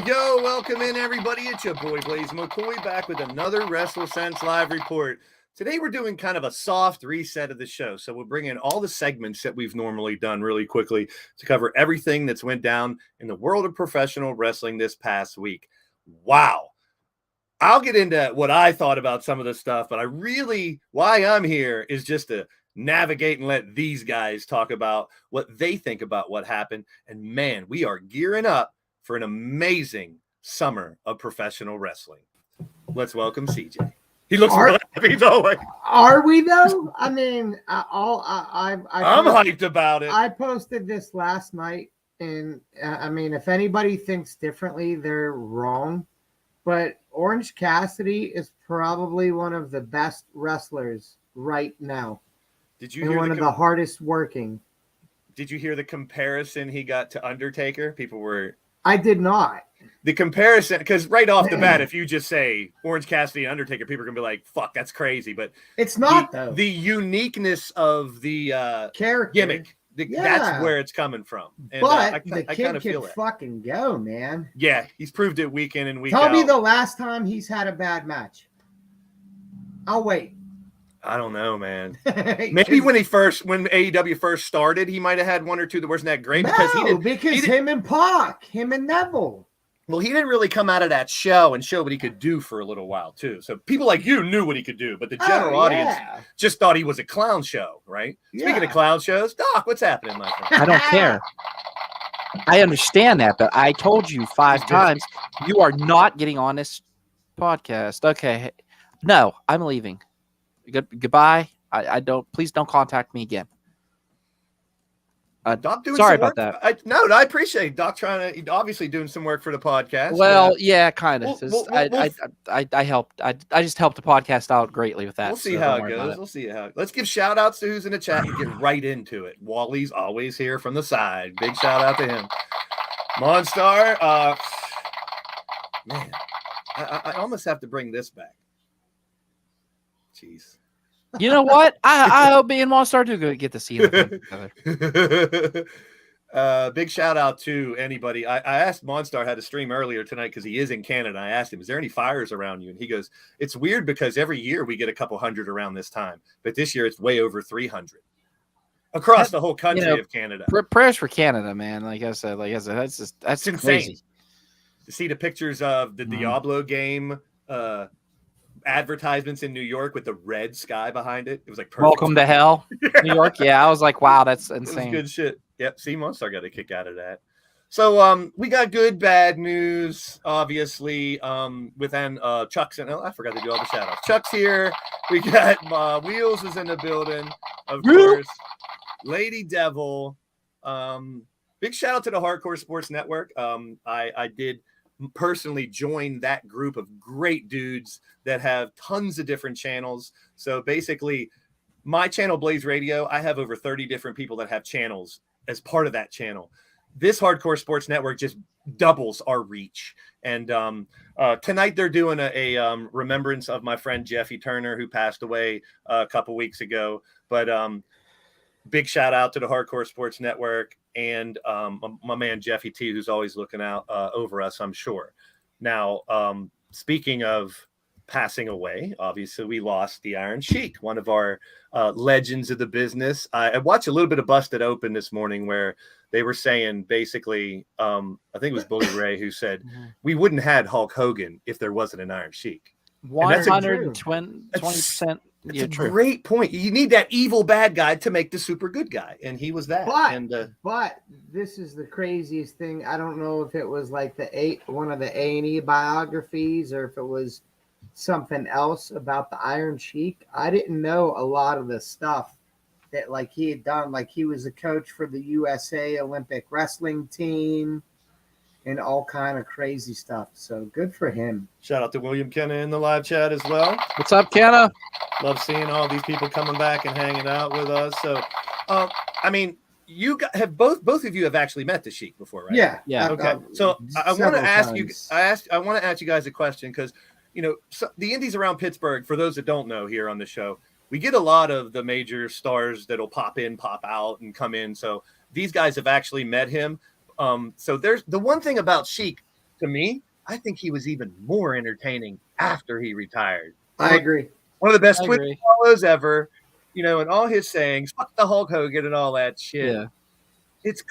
Yo, welcome in everybody. It's your boy Blaze McCoy back with another WrestleSense live report. Today we're doing kind of a soft reset of the show. So we'll bring in all the segments that we've normally done really quickly to cover everything that's went down in the world of professional wrestling this past week. Wow. I'll get into what I thought about some of the stuff, but why I'm here is just to navigate and let these guys talk about what they think about what happened. And man, we are gearing up for an amazing summer of professional wrestling. Let's welcome CJ. He looks really happy though. Are we though? I mean, I'm hyped about it. I posted this last night, and I mean, if anybody thinks differently, they're wrong. But Orange Cassidy is probably one of the best wrestlers right now. Did you hear one of the hardest working? Did you hear the comparison he got to Undertaker? People were. I did not. The comparison, because right off the bat, if you just say Orange Cassidy and Undertaker, people are going to be like, fuck, that's crazy. But it's not, though. The uniqueness of the character gimmick, that's where it's coming from. And, but the kid can fucking go, man. Yeah, he's proved it week in and week out. Tell me the last time he's had a bad match. I'll wait. I don't know, man. Maybe when AEW first started, he might have had one or two that wasn't that great. Because him and Pac, him and Neville. Well, he didn't really come out of that show and show what he could do for a little while, too. So people like you knew what he could do, but the general audience just thought he was a clown show, right? Yeah. Speaking of clown shows, Doc, what's happening, my friend? I don't care. I understand that, but I told you 5 times you are not getting on this podcast. Okay. No, I'm leaving. Goodbye. I don't. Please don't contact me again. Doc doing sorry some about work? that. I appreciate Doc obviously doing some work for the podcast. Well, yeah, kind of. I helped. I just helped the podcast out greatly with that. We'll see how it goes. We'll see how. Let's give shout outs to who's in the chat and get right into it. Wally's always here from the side. Big shout out to him. Monstar. Man, I almost have to bring this back. Jeez. You know what? I hope me and Monstar do get to see them together. Big shout out to anybody. I asked Monstar how to stream earlier tonight because he is in Canada. I asked him, is there any fires around you? And he goes, it's weird because every year we get a couple hundred around this time. But this year it's way over 300 across the whole country of Canada. Prayers for Canada, man. Like I said, that's insane. Crazy. To see the pictures of the Diablo game, advertisements in New York with the red sky behind it. It was like perfect. Welcome to hell, New York. Yeah, I was like, wow, that's insane. Good shit. Yep. See, Monstar got a kick out of that. So we got good, bad news, obviously. Within Chuck's and I forgot to do all the shout outs. Chuck's here. We got Wheels is in the building, of course. Lady Devil. Big shout out to the Hardcore Sports Network. I did personally joined that group of great dudes that have tons of different channels. So basically, my channel, Blaze Radio, I have over 30 different people that have channels as part of that channel. This Hardcore Sports Network just doubles our reach. And tonight they're doing a remembrance of my friend Jeffy Turner, who passed away a couple weeks ago. But big shout out to the Hardcore Sports Network and my man Jeffy T, who's always looking out over us, I'm sure. Now, speaking of passing away, obviously we lost the Iron Sheik, one of our legends of the business. I watched a little bit of Busted Open this morning where they were saying basically, I think it was Bully Ray who said, we wouldn't have had Hulk Hogan if there wasn't an Iron Sheik. 120%. It's a great point. You need that evil bad guy to make the super good guy, and he was that. But this is the craziest thing. I don't know if it was like one of the A&E biographies or if it was something else about the Iron Sheik. I didn't know a lot of the stuff that like he had done. Like he was a coach for the USA Olympic wrestling team and all kind of crazy stuff. So good for him. Shout out to William Kenna in the live chat as well. What's up, Kenna? Love seeing all these people coming back and hanging out with us. So, I mean, you have both of you have actually met the Sheik before, right? Yeah. Okay. So I want to ask you. I want to ask you guys a question because the indies around Pittsburgh. For those that don't know, here on the show, we get a lot of the major stars that'll pop in, pop out, and come in. So these guys have actually met him. So there's the one thing about Sheik to me. I think he was even more entertaining after he retired. I agree. One of the best Twitter follows ever, and all his sayings, fuck the Hulk Hogan and all that shit. Yeah. It's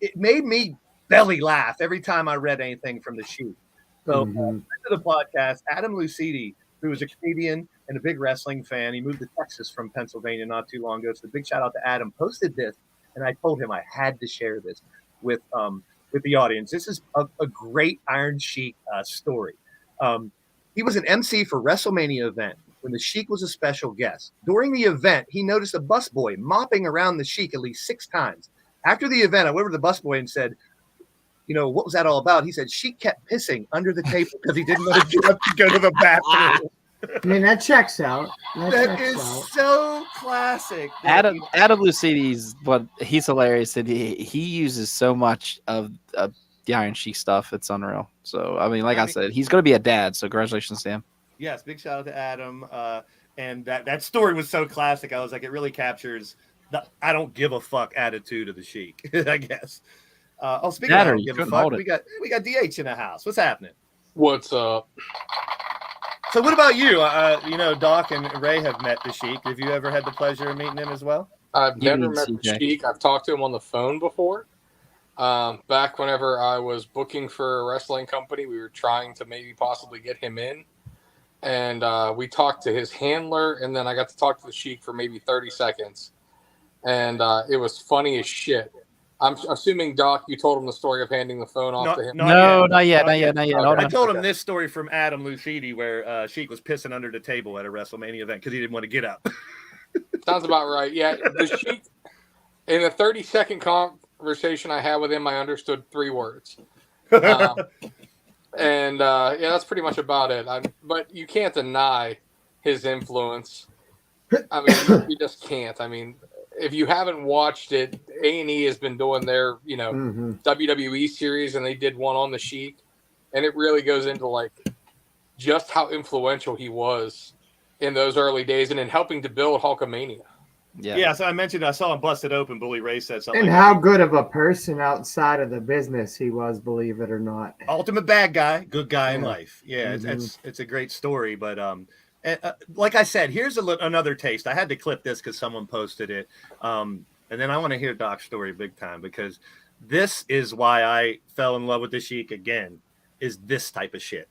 it made me belly laugh every time I read anything from the Sheik. So, to the podcast, Adam Lucidi, who was a comedian and a big wrestling fan, he moved to Texas from Pennsylvania not too long ago. So, big shout out to Adam. Posted this, and I told him I had to share this with the audience. This is a great Iron Sheik story. He was an MC for WrestleMania event when the Sheik was a special guest. During the event, he noticed a busboy mopping around the Sheik at least 6 times. After the event, I went over to the busboy and said, what was that all about? He said Sheik kept pissing under the table because he didn't want to get up to go to the bathroom. I mean, that checks out. That is so classic. Adam Lucidi's, he's hilarious, and he uses so much of the Iron Sheik stuff. It's unreal. So, I mean, I said, he's going to be a dad, so congratulations to him. Yes, big shout out to Adam. And that story was so classic. I was like, it really captures the I don't give a fuck attitude of the Sheik, I guess. Speaking of I don't give a fuck, we got DH in the house. What's happening? What's up? So what about you? Doc and Ray have met the Sheik. Have you ever had the pleasure of meeting him as well? I've never met the Sheik. I've talked to him on the phone before. Back whenever I was booking for a wrestling company, we were trying to maybe possibly get him in. And we talked to his handler, and then I got to talk to the Sheik for maybe 30 seconds. And it was funny as shit. I'm assuming, Doc, you told him the story of handing the phone off to him? Not yet. Okay. I told him this story from Adam Lucidi where Sheik was pissing under the table at a WrestleMania event because he didn't want to get up. Sounds about right. Yeah, the Sheik, in a 30-second conversation I had with him, I understood 3 words. And that's pretty much about it. But you can't deny his influence. I mean, you just can't. I mean, if you haven't watched it, A&E has been doing their, WWE series, and they did one on the Sheik, and it really goes into just how influential he was in those early days and in helping to build Hulkamania. Yeah. So I mentioned I saw him Busted Open. Bully Ray said something. And how good of a person outside of the business he was, believe it or not. Ultimate bad guy, good guy in life. Yeah, it's a great story. But like I said, here's another taste. I had to clip this because someone posted it. And then I want to hear Doc's story big time because this is why I fell in love with the Sheik again, is this type of shit.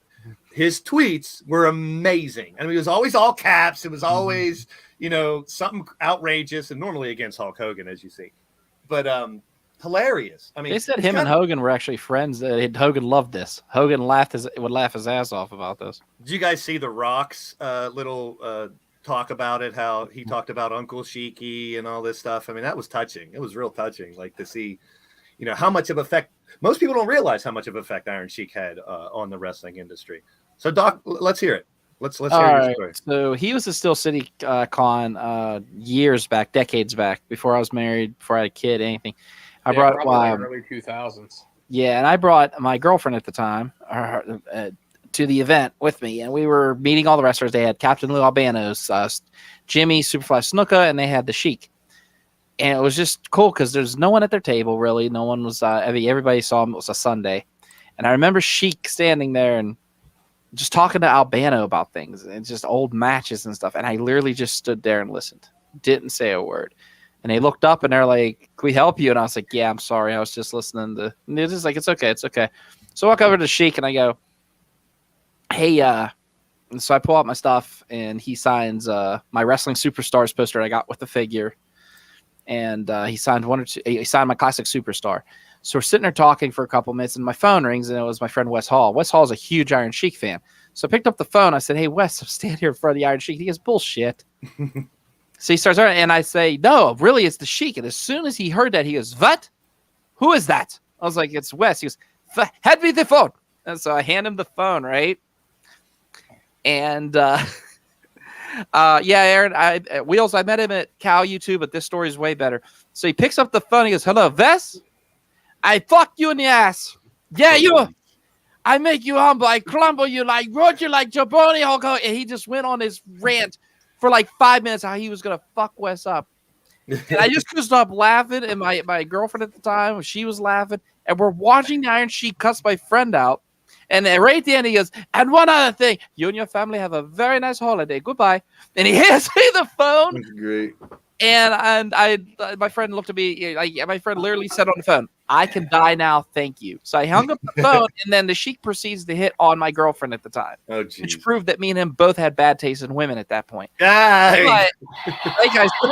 His tweets were amazing. I mean, it was always all caps. It was always, something outrageous and normally against Hulk Hogan, as you see. But hilarious. I mean, they said him and Hogan were actually friends. Hogan loved this. Hogan would laugh his ass off about this. Did you guys see The Rock's little talk about it? How he talked about Uncle Sheiky and all this stuff. I mean, that was touching. It was real touching, to see, how much of effect. Most people don't realize how much of effect Iron Sheik had on the wrestling industry. So, Doc, let's hear it. Let's hear your story. So he was a Steel City Con years back, decades back, before I was married, before I had a kid, anything. I brought early 2000s. Yeah, and I brought my girlfriend at the time to the event with me, and we were meeting all the wrestlers. They had Captain Lou Albano's, Jimmy, Superfly Snuka, and they had the Sheik. And it was just cool because there's no one at their table, really. No one was, everybody saw him. It was a Sunday. And I remember Sheik standing there and just talking to Albano about things and just old matches and stuff. And I literally just stood there and listened. Didn't say a word. And they looked up and they're like, "Can we help you?" And I was like, "Yeah, I'm sorry. I was just listening to." And they're just like, "It's okay. It's okay." So I walk over to Sheik and I go, "Hey," and so I pull out my stuff and he signs my Wrestling Superstars poster I got with the figure. And he signed one or two. He signed my Classic Superstar. So we're sitting there talking for a couple minutes, and my phone rings, and it was my friend Wes Hall. Wes Hall is a huge Iron Sheik fan. So I picked up the phone. I said, "Hey, Wes, I'm standing here in front of the Iron Sheik." He goes, "Bullshit." So he starts, and I say, "No, really, it's the Sheik." And as soon as he heard that, he goes, "What? Who is that?" I was like, "It's Wes." He goes, "Hand me the phone." And so I hand him the phone, right? And yeah, Aaron, Wheels, I met him at Cal YouTube, but this story is way better. So he picks up the phone. He goes, "Hello, Wes? I fuck you in the ass. Yeah, you. I make you humble. I crumble you like, road you like jabroni, Hulk Hogan." And he just went on his rant for like 5 minutes how he was going to fuck Wes up. And I just couldn't stop laughing. And my girlfriend at the time, she was laughing. And we're watching the Iron Sheik cuss my friend out. And then right at the end, he goes, "And one other thing, you and your family have a very nice holiday. Goodbye." And he hands me the phone. That's great. And my friend looked at me. My friend literally said on the phone, "I can die now, thank you." So I hung up the phone, and then the Sheik proceeds to hit on my girlfriend at the time, which proved that me and him both had bad taste in women at that point. But, hey guys, when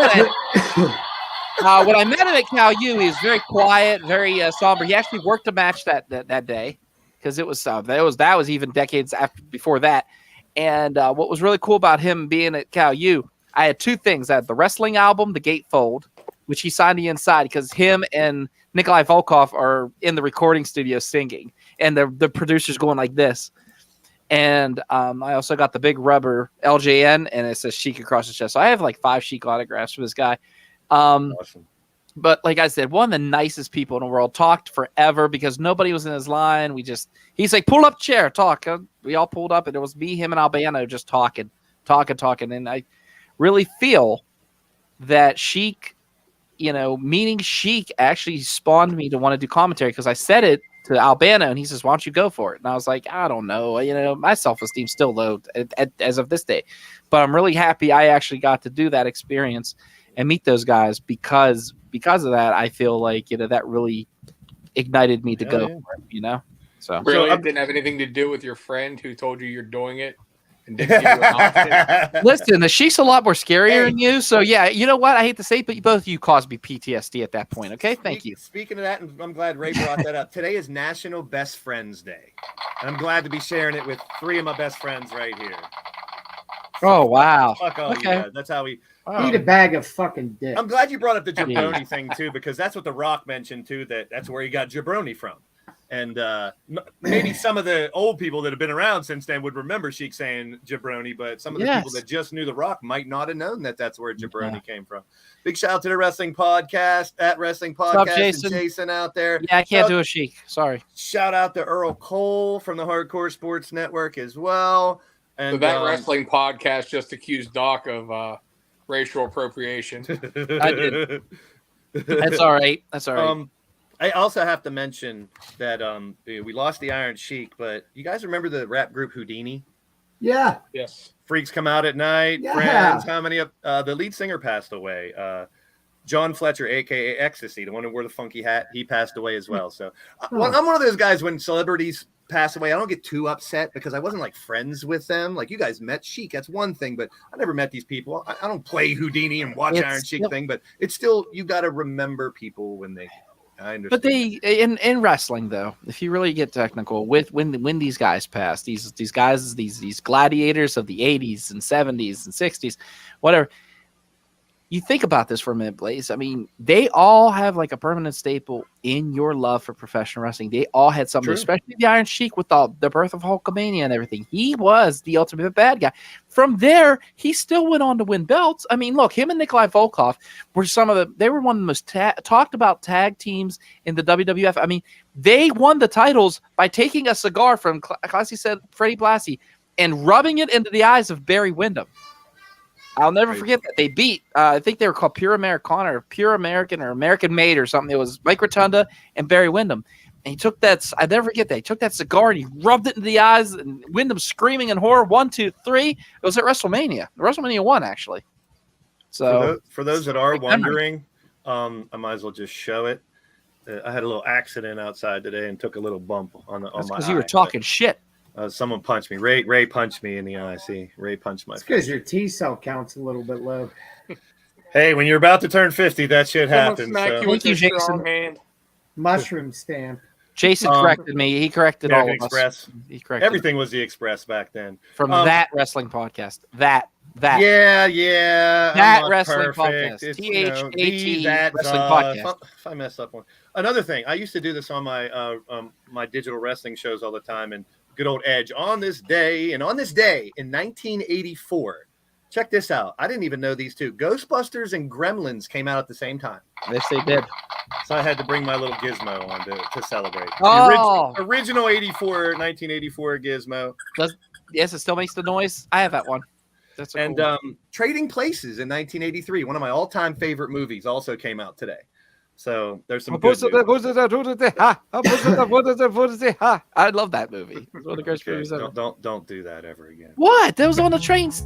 I met him at Cal U, he was very quiet, very somber. He actually worked a match that day because it was that was even decades before that. And what was really cool about him being at Cal U, I had two things. I had the wrestling album, The Gatefold, which he signed the inside because him and Nikolai Volkov are in the recording studio singing, and the producer's going like this. And I also got the big rubber LJN, and it says Sheik across the chest. So I have like 5 Sheik autographs for this guy. Awesome. But like I said, one of the nicest people in the world. Talked forever because nobody was in his line. He's like, "Pull up chair, talk." We all pulled up, and it was me, him, and Albano just talking. And I really feel that Sheik, meeting Sheik actually spawned me to want to do commentary because I said it to Albano, and he says, "Why don't you go for it?" And I was like, "I don't know. My self-esteem's still low as of this day." But I'm really happy I actually got to do that experience and meet those guys because of that. I feel like, that really ignited me to go for it, So really, it didn't have anything to do with your friend who told you you're doing it and didn't give you an option. Listen, the Sheik's a lot more scarier than you. So yeah, you know what? I hate to say it, but both of you caused me PTSD at that point. Okay, thank you. Speaking of that, and I'm glad Ray brought that up. Today is National Best Friends Day, and I'm glad to be sharing it with 3 of my best friends right here. Oh wow! Fuck all you guys. That's how we. Eat a bag of fucking dicks. I'm glad you brought up the jabroni thing too, because that's what The Rock mentioned too. That's where he got jabroni from. And maybe some of the old people that have been around since then would remember Sheik saying jabroni, but some of the people that just knew The Rock might not have known that that's where jabroni came from. Big shout out to the Wrestling Podcast, at Wrestling Podcast, up, Jason? and Jason out there. Yeah, I can't do a Sheik. Sorry. Shout out to Earl Cole from the Hardcore Sports Network as well. And so that Wrestling Podcast just accused Doc of racial appropriation. I did. That's all right. That's all right. I also have to mention that we lost the Iron Sheik, but you guys remember the rap group Houdini? Yeah. Yes. Freaks Come Out at Night. Yeah. Friends. How many of the lead singer passed away? John Fletcher, aka Ecstasy, the one who wore the funky hat, he passed away as well. So I'm one of those guys when celebrities pass away, I don't get too upset because I wasn't like friends with them. Like you guys met Sheik, that's one thing, but I never met these people. I don't play Houdini and watch Iron Sheik thing, but it's still, you got to remember people when they. I understand. But they in wrestling though, if you really get technical, when these guys pass, these guys, these gladiators of the 80s and 70s and 60s, whatever. you think about this for a minute, Blaze. I mean, they all have like a permanent staple in your love for professional wrestling. They all had something, True. especially the Iron Sheik with the birth of Hulkamania and everything. He was the ultimate bad guy. From there, he still went on to win belts. I mean, look, him and Nikolai Volkov were they were one of the most talked about tag teams in the WWF. I mean, they won the titles by taking a cigar from, as he said, Freddie Blassie, and rubbing it into the eyes of Barry Windham. I'll never forget that. They beat, I think they were called Pure Americana or Pure American or American Made or something. It was Mike Rotunda and Barry Windham. And he took that, I never forget that. He took that cigar and he rubbed it into the eyes, and Windham screaming in horror. 1, 2, 3. It was at WrestleMania. WrestleMania 1, actually. So for those that are wondering, I might as well just show it. I had a little accident outside today and took a little bump on my because you were talking shit. Someone punched me. Ray punched me in the eye. See, Ray punched my face. Because your T cell count's a little bit low. Hey, when you're about to turn 50, that shit happens. Smack you with your strong hand. Mushroom stamp. Jason corrected me. He corrected all of Express. us. He corrected Everything was the Express back then. from that wrestling podcast. That. Yeah. That I'm not wrestling perfect. podcast. It's, THAT that wrestling podcast. If I mess up one. Another thing, I used to do this on my my digital wrestling shows all the time, and good old Edge on this day in 1984. Check this out. I didn't even know these two. Ghostbusters and Gremlins came out at the same time. Yes, they did. So I had to bring my little gizmo on to celebrate. Oh. The original 1984 gizmo. Yes, it still makes the noise. I have that one. That's And cool. Trading Places in 1983, one of my all-time favorite movies, also came out today. So there's some good news. I love that movie. It's one of the greatest Okay, movies ever. don't do that ever again. What? That was on the trains.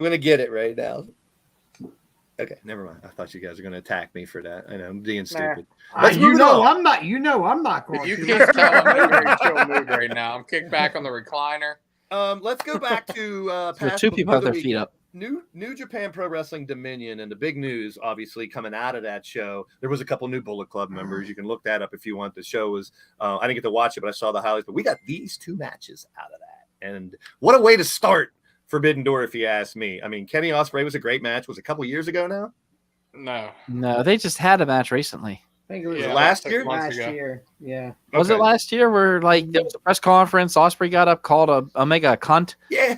I'm gonna get it right now. Okay, never mind. I thought you guys were gonna attack me for that. I know I'm being stupid. Let's You move it know on. I'm not. You know I'm not going You to. can't tell I'm in a very chill mood right now. I'm kicked back on the recliner. Let's go back to There's past two people have their week. feet up. New Japan Pro Wrestling Dominion, and the big news, obviously, coming out of that show, there was a couple new Bullet Club members. You can look that up if you want. The show was, I didn't get to watch it, but I saw the highlights. But we got these two matches out of that, and what a way to start Forbidden Door, if you ask me. I mean, Kenny Ospreay was a great match. Was it a couple years ago now? No, they just had a match recently. I think it was Yeah, last 6 year? months last ago. year. Yeah. Was it last year where like there was a press conference? Ospreay got up, called Omega a cunt, Yeah.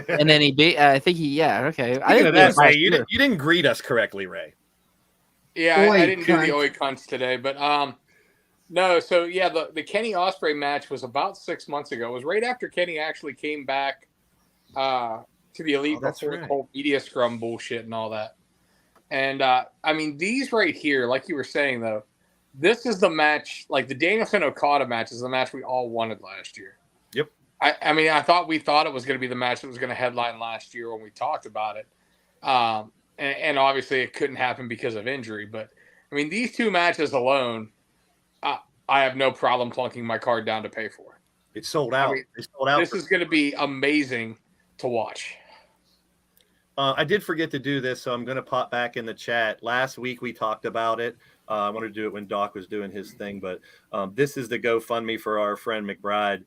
and then he beat. I think he. Yeah. Okay. Speaking I of think that, it was last Ray, you year. didn't greet us correctly, Ray. Yeah, Oi, I didn't do cunt. the oi cunts today, but no. So yeah, the Kenny Ospreay match was about 6 months ago. It was right after Kenny actually came back to the Elite that's before right. the whole media scrum bullshit and all that. And I mean, these right here, like you were saying though, this is the match. Like the Danielson Okada match is the match we all wanted last year. Yep. I mean, we thought it was going to be the match that was going to headline last year when we talked about it. And obviously it couldn't happen because of injury. But I mean, these two matches alone, I have no problem plunking my card down to pay for. It sold out. I mean, It sold out. This is going to be amazing to watch. I did forget to do this, so I'm going to pop back in the chat. Last week we talked about it. I wanted to do it when Doc was doing his thing, but this is the GoFundMe for our friend McBride.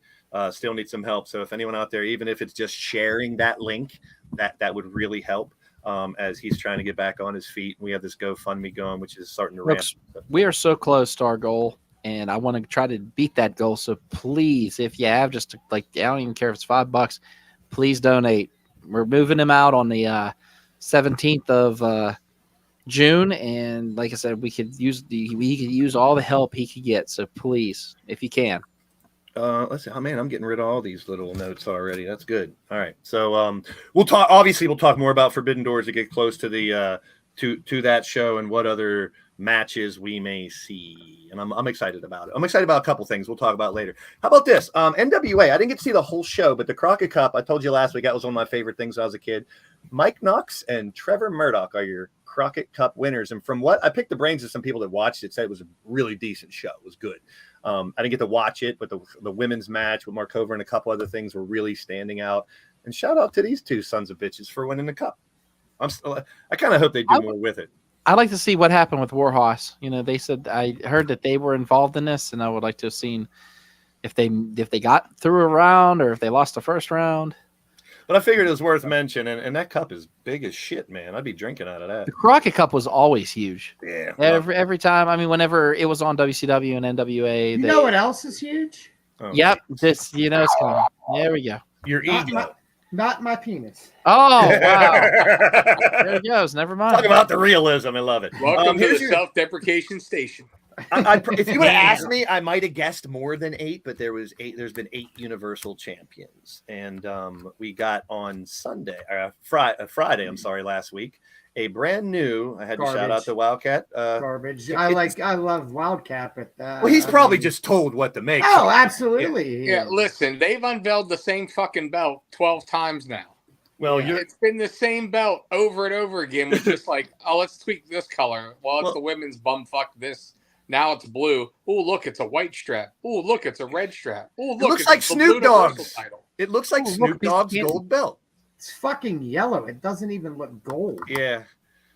Still needs some help. So if anyone out there, even if it's just sharing that link, that would really help as he's trying to get back on his feet. We have this GoFundMe going, which is starting to ramp. We are so close to our goal, and I want to try to beat that goal. So please, if you have just like, I don't even care if it's $5, please donate. We're moving him out on the 17th of June, and like I said, we could use all the help he could get. So please, if you can. Let's see. Oh man, I'm getting rid of all these little notes already. That's good. All right. So we'll talk. Obviously, we'll talk more about Forbidden Doors to get close to the to that show and what other matches we may see. And I'm excited about it. I'm excited about a couple things we'll talk about later. How about this? NWA. I didn't get to see the whole show, but the Crockett Cup, I told you last week, that was one of my favorite things when I was a kid. Mike Knox and Trevor Murdoch are your Crockett Cup winners. And from what I picked the brains of some people that watched it, said it was a really decent show. It was good. I didn't get to watch it, but the women's match with Markova and a couple other things were really standing out. And shout out to these two sons of bitches for winning the cup. I kind of hope they do more with it. I'd like to see what happened with Warhorse. You know, they said I heard that they were involved in this, and I would like to have seen if they got through a round or if they lost the first round. But I figured it was worth mentioning, and that cup is big as shit, man. I'd be drinking out of that. The Crockett Cup was always huge. Yeah. Every time. I mean, whenever it was on WCW and NWA. You know what else is huge? Oh, Yep. This, you know, it's coming. There we go. Your ego. Not my penis. Oh, wow. There it goes. Never mind. Talk about the realism. I love it. Welcome to the self-deprecation station. If you would have asked me, I might have guessed more than 8, but there's been 8 Universal Champions, and we got on Friday. I'm sorry, last week, a brand new. I had to shout out to Wildcat. Garbage. I love Wildcat, but well, he's probably just told what to make. Oh, absolutely. Yeah, listen, they've unveiled the same fucking belt 12 times now. Well, it's been the same belt over and over again. With just like, oh, let's tweak this color. Well, it's the women's bumfuck this. Now it's blue. Oh, look, it's a white strap. Oh, look, it's a red strap. Oh, look, it looks like Snoop Dogg's. It looks like Snoop Dogg's gold belt. It's fucking yellow. It doesn't even look gold. Yeah.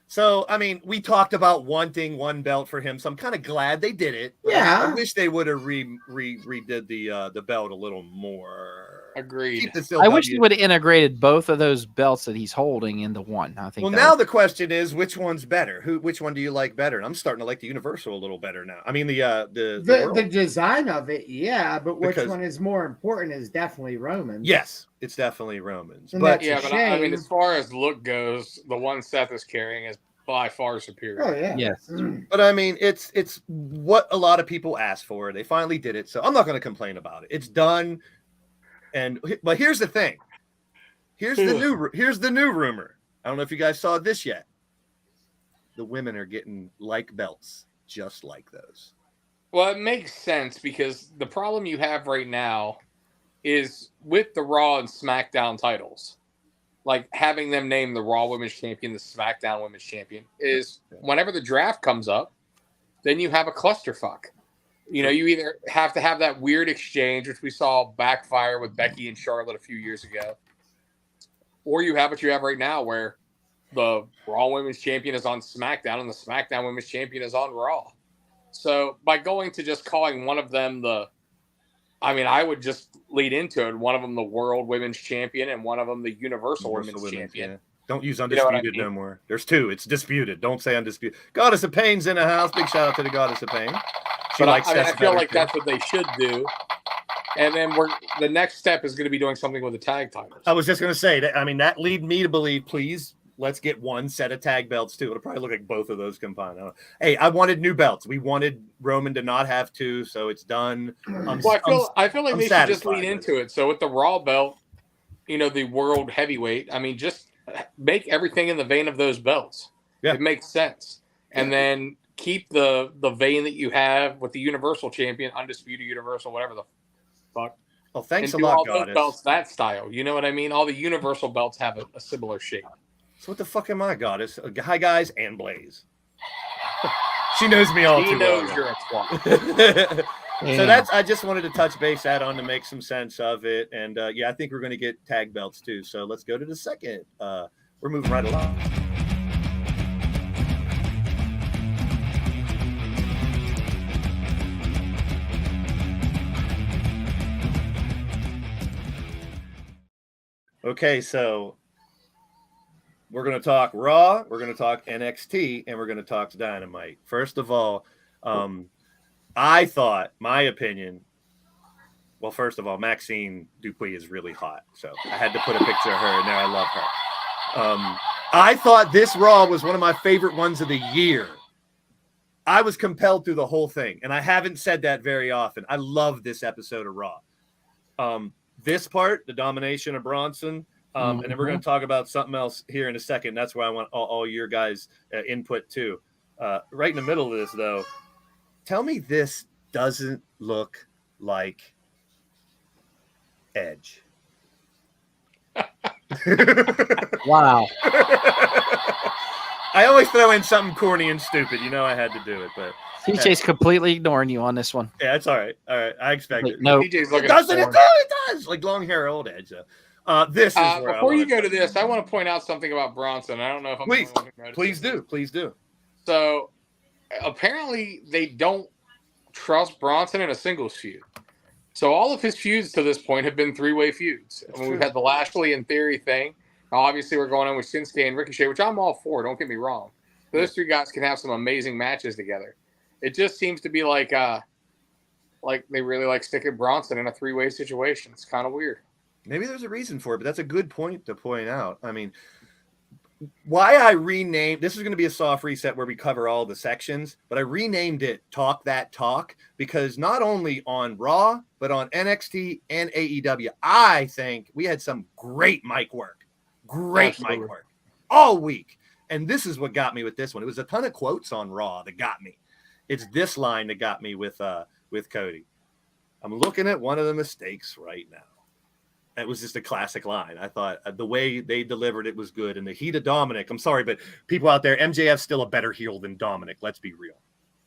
So, I mean, we talked about wanting one belt for him, so I'm kind of glad they did it. Yeah. I wish they would have redid the belt a little more. Agreed. I wish he would have integrated both of those belts that he's holding into one. I think. Well, now the question is, which one's better? Which one do you like better? And I'm starting to like the Universal a little better now. I mean, the design of it, yeah, but which one is more important is definitely Roman's. Yes, it's definitely Roman's. But I mean, as far as look goes, the one Seth is carrying is by far superior. Oh yeah. Yes. But I mean, it's what a lot of people asked for. They finally did it, so I'm not going to complain about it. It's done. But here's the thing. Here's the new rumor. I don't know if you guys saw this yet. The women are getting like belts, just like those. Well, it makes sense because the problem you have right now is with the Raw and SmackDown titles, like having them name the Raw Women's Champion, the SmackDown Women's Champion, is whenever the draft comes up, then you have a clusterfuck. You know, you either have to have that weird exchange, which we saw backfire with Becky and Charlotte a few years ago, or you have what you have right now where the Raw Women's Champion is on SmackDown and the SmackDown Women's Champion is on Raw. So by going to just calling one of them I would just lead into it. One of them the World Women's Champion and one of them the Universal Women's Champion. Yeah. Don't use undisputed no more. There's 2. It's disputed. Don't say undisputed. Goddess of Pain's in the house. Big shout out to the Goddess of Pain. I feel like that's what they should do. And then the next step is going to be doing something with the tag titles. I was just going to say that. I mean, that lead me to believe, please, let's get one set of tag belts too. It'll probably look like both of those combined. Hey, I wanted new belts. We wanted Roman to not have 2, so it's done. I feel like they should just lean into it. So with the Raw belt, you know, the World Heavyweight, I mean, just make everything in the vein of those belts. Yeah. It makes sense. And then keep the vein that you have with the Universal Champion, Undisputed Universal, whatever the fuck. Well, thanks a lot, Goddess. Those belts that style. You know what I mean? All the Universal belts have a similar shape. So what the fuck am I, Goddess? Hi, guys, and Blaze. She knows me all too well. She knows you're a twat. So I just wanted to touch base that on to make some sense of it. And I think we're going to get tag belts too. So let's go to the second. We're moving right along. Okay, so we're going to talk Raw, we're going to talk NXT, and we're going to talk Dynamite. First of all, I thought, my opinion, well, first of all, Maxine Dupuis is really hot, so I had to put a picture of her in there. I love her. I thought this Raw was one of my favorite ones of the year. I was compelled through the whole thing, and I haven't said that very often. I love this episode of Raw. This part, the domination of Bronson, and then we're going to talk about something else here in a second. That's where I want all your guys' input too. Right in the middle of this, though, tell me this doesn't look like Edge. Wow. I always throw in something corny and stupid. You know I had to do it, but TJ's completely ignoring you on this one. Yeah, it's all right. All right, I expect it. No, TJ's looking. It does. Like long hair, old Edge. This is where before you go to this, I want to point out something about Bronson. I don't know if I'm please do. So apparently they don't trust Bronson in a singles feud. So all of his feuds to this point have been three-way feuds. I mean, we've had the Lashley and Theory thing. Now, obviously, we're going on with Shinsuke and Ricochet, which I'm all for. Don't get me wrong. Those three guys can have some amazing matches together. It just seems to be like they really like sticking Bronson in a three-way situation. It's kind of weird. Maybe there's a reason for it, but that's a good point to point out. I mean, why I renamed this is going to be a soft reset where we cover all the sections, but I renamed it Talk That Talk because not only on Raw, but on NXT and AEW, I think we had some great mic work all week. And this is what got me with this one. It was a ton of quotes on Raw that got me. It's this line that got me with Cody. I'm looking at one of the mistakes right now. It was just a classic line. I thought the way they delivered it was good. And the heat of Dominic, I'm sorry, but people out there, MJF's still a better heel than Dominic. Let's be real.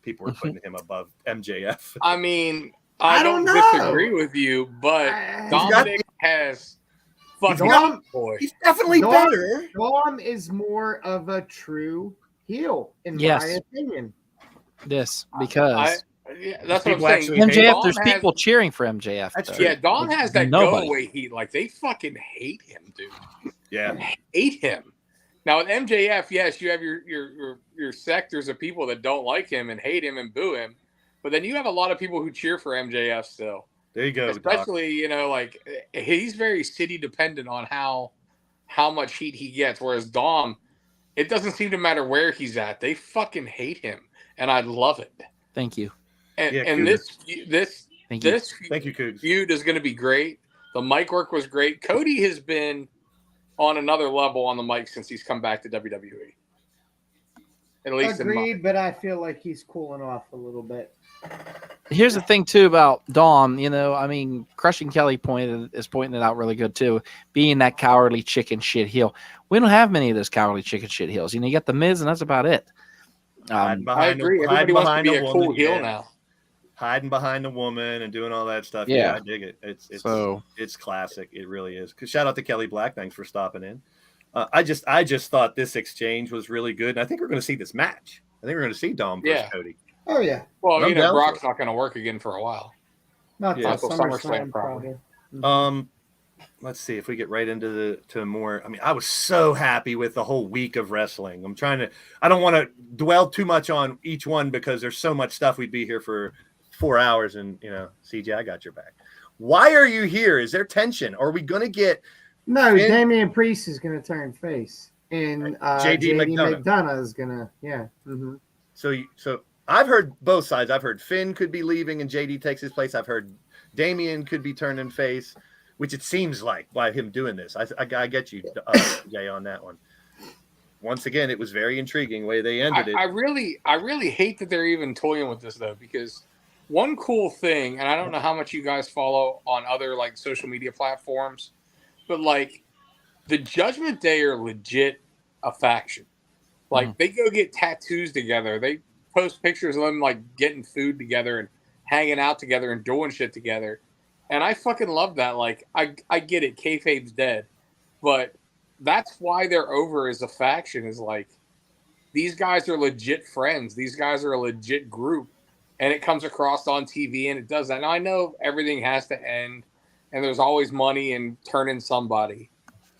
People are putting him above MJF. I mean, I don't disagree with you, but Dominic has fucking boy. He's definitely better. Dom is more of a true heel, in my opinion. Yes, because that's what I'm saying. MJF, there's people cheering for MJF. Yeah, Dom has that go-away heat. Like, they fucking hate him, dude. Yeah. They hate him. Now, with MJF, yes, you have your sectors of people that don't like him and hate him and boo him. But then you have a lot of people who cheer for MJF still. There you go. Especially, like, he's very city-dependent on how much heat he gets. Whereas Dom, it doesn't seem to matter where he's at. They fucking hate him. And I love it. Thank you. And this Thank you, Cougs. feud is going to be great. The mic work was great. Cody has been on another level on the mic since he's come back to WWE. At least agreed, but I feel like he's cooling off a little bit. Here's the thing too about Dom. I mean, Crushing Kelly pointing it out really good too. Being that cowardly chicken shit heel, we don't have many of those cowardly chicken shit heels. You got the Miz, and that's about it. I agree. Everybody wants to be a cool heel now. Hiding behind a woman and doing all that stuff. Yeah, I dig it. It's classic. It really is. Shout out to Kelly Black. Thanks for stopping in. I just thought this exchange was really good, and I think we're going to see this match. I think we're going to see Dom versus Cody. Oh yeah. Well, Brock's not going to work again for a while. Not until SummerSlam probably. Let's see if we get right into more. I mean, I was so happy with the whole week of wrestling. I don't want to dwell too much on each one because there's so much stuff. We'd be here for 4 hours, and CJ, I got your back. Why are you here? Is there tension? Are we going to get? No, Damian Priest is going to turn face, and JD McDonough is going to, Mm-hmm. So I've heard both sides. I've heard Finn could be leaving and JD takes his place. I've heard Damian could be turning face, which it seems like by him doing this. I get you, Jay, on that one. Once again, it was very intriguing the way they ended it. I really hate that they're even toying with this though, because one cool thing, and I don't know how much you guys follow on other like social media platforms, but like the Judgment Day are legit a faction. Like they go get tattoos together. They post pictures of them like getting food together and hanging out together and doing shit together. And I fucking love that. Like I get it, kayfabe's dead, but that's why they're over as a faction. Is like these guys are legit friends. These guys are a legit group, and it comes across on TV and it does that. Now I know everything has to end, and there's always money and turning somebody,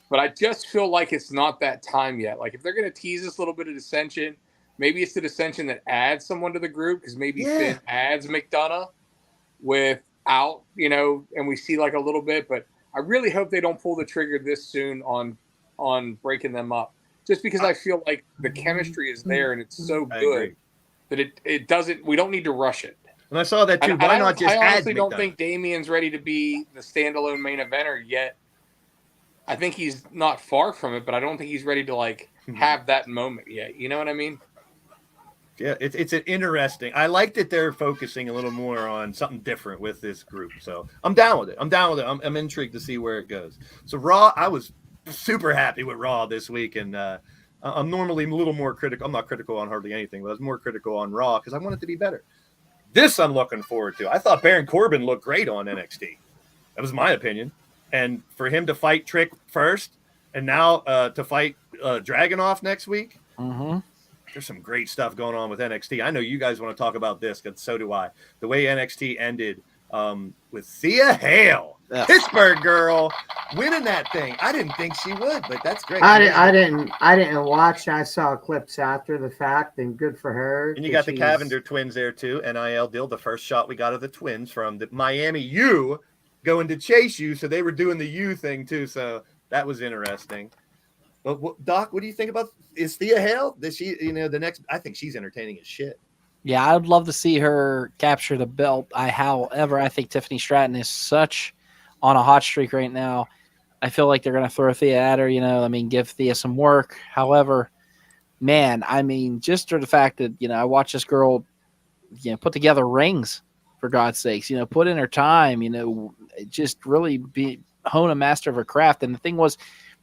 but I just feel like it's not that time yet. Like if they're gonna tease this little bit of dissension, maybe it's the dissension that adds someone to the group because maybe Finn adds McDonough without, and we see like a little bit, but I really hope they don't pull the trigger this soon on breaking them up, just because I feel like the chemistry is there and it's so good that it doesn't. We don't need to rush it. And I saw that too. Why not just add? I honestly don't think Damian's ready to be the standalone main eventer yet. I think he's not far from it, but I don't think he's ready to like have that moment yet. You know what I mean? Yeah, it's an interesting. I like that they're focusing a little more on something different with this group. So I'm down with it. I'm intrigued to see where it goes. So Raw, I was super happy with Raw this week, and I'm normally a little more critical. I'm not critical on hardly anything, but I was more critical on Raw because I want it to be better. This I'm looking forward to. I thought Baron Corbin looked great on NXT. That was my opinion. And for him to fight Trick first, and now to fight Dragunov next week. Mm-hmm. there's some great stuff going on with NXT. I know you guys want to talk about this, because so do I. The way NXT ended with Thea Hale, Pittsburgh girl, winning that thing. I didn't think she would, but that's great. I didn't watch. I saw clips after the fact, and good for her. And you got the Cavender twins there too. NIL deal. The first shot we got of the twins from the Miami U going to chase you. So they were doing the U thing too. So that was interesting. But Doc, what do you think about, is Thea Hale? Does she, the next? I think she's entertaining as shit. Yeah, I would love to see her capture the belt. However, I think Tiffany Stratton is such on a hot streak right now. I feel like they're going to throw Thea at her, give Thea some work. However, man, just for the fact that, I watch this girl, put together rings, for God's sakes, put in her time, just really hone a master of her craft. And the thing was,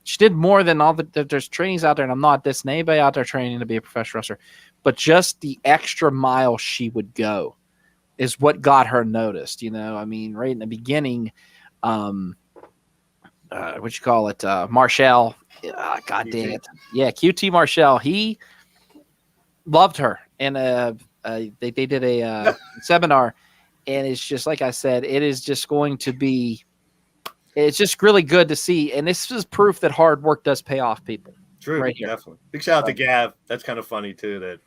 she did more than all there's trainings out there, and I'm not dissing anybody out there training to be a professional wrestler, but just the extra mile she would go is what got her noticed. Right in the beginning, Marshall, God damn it. Yeah, QT Marshall, he loved her. And they did a seminar, and it's just like I said, it is just going to be, it's just really good to see. And this is proof that hard work does pay off, people. True, right here. Definitely. Big shout out to Gav. That's kind of funny too. That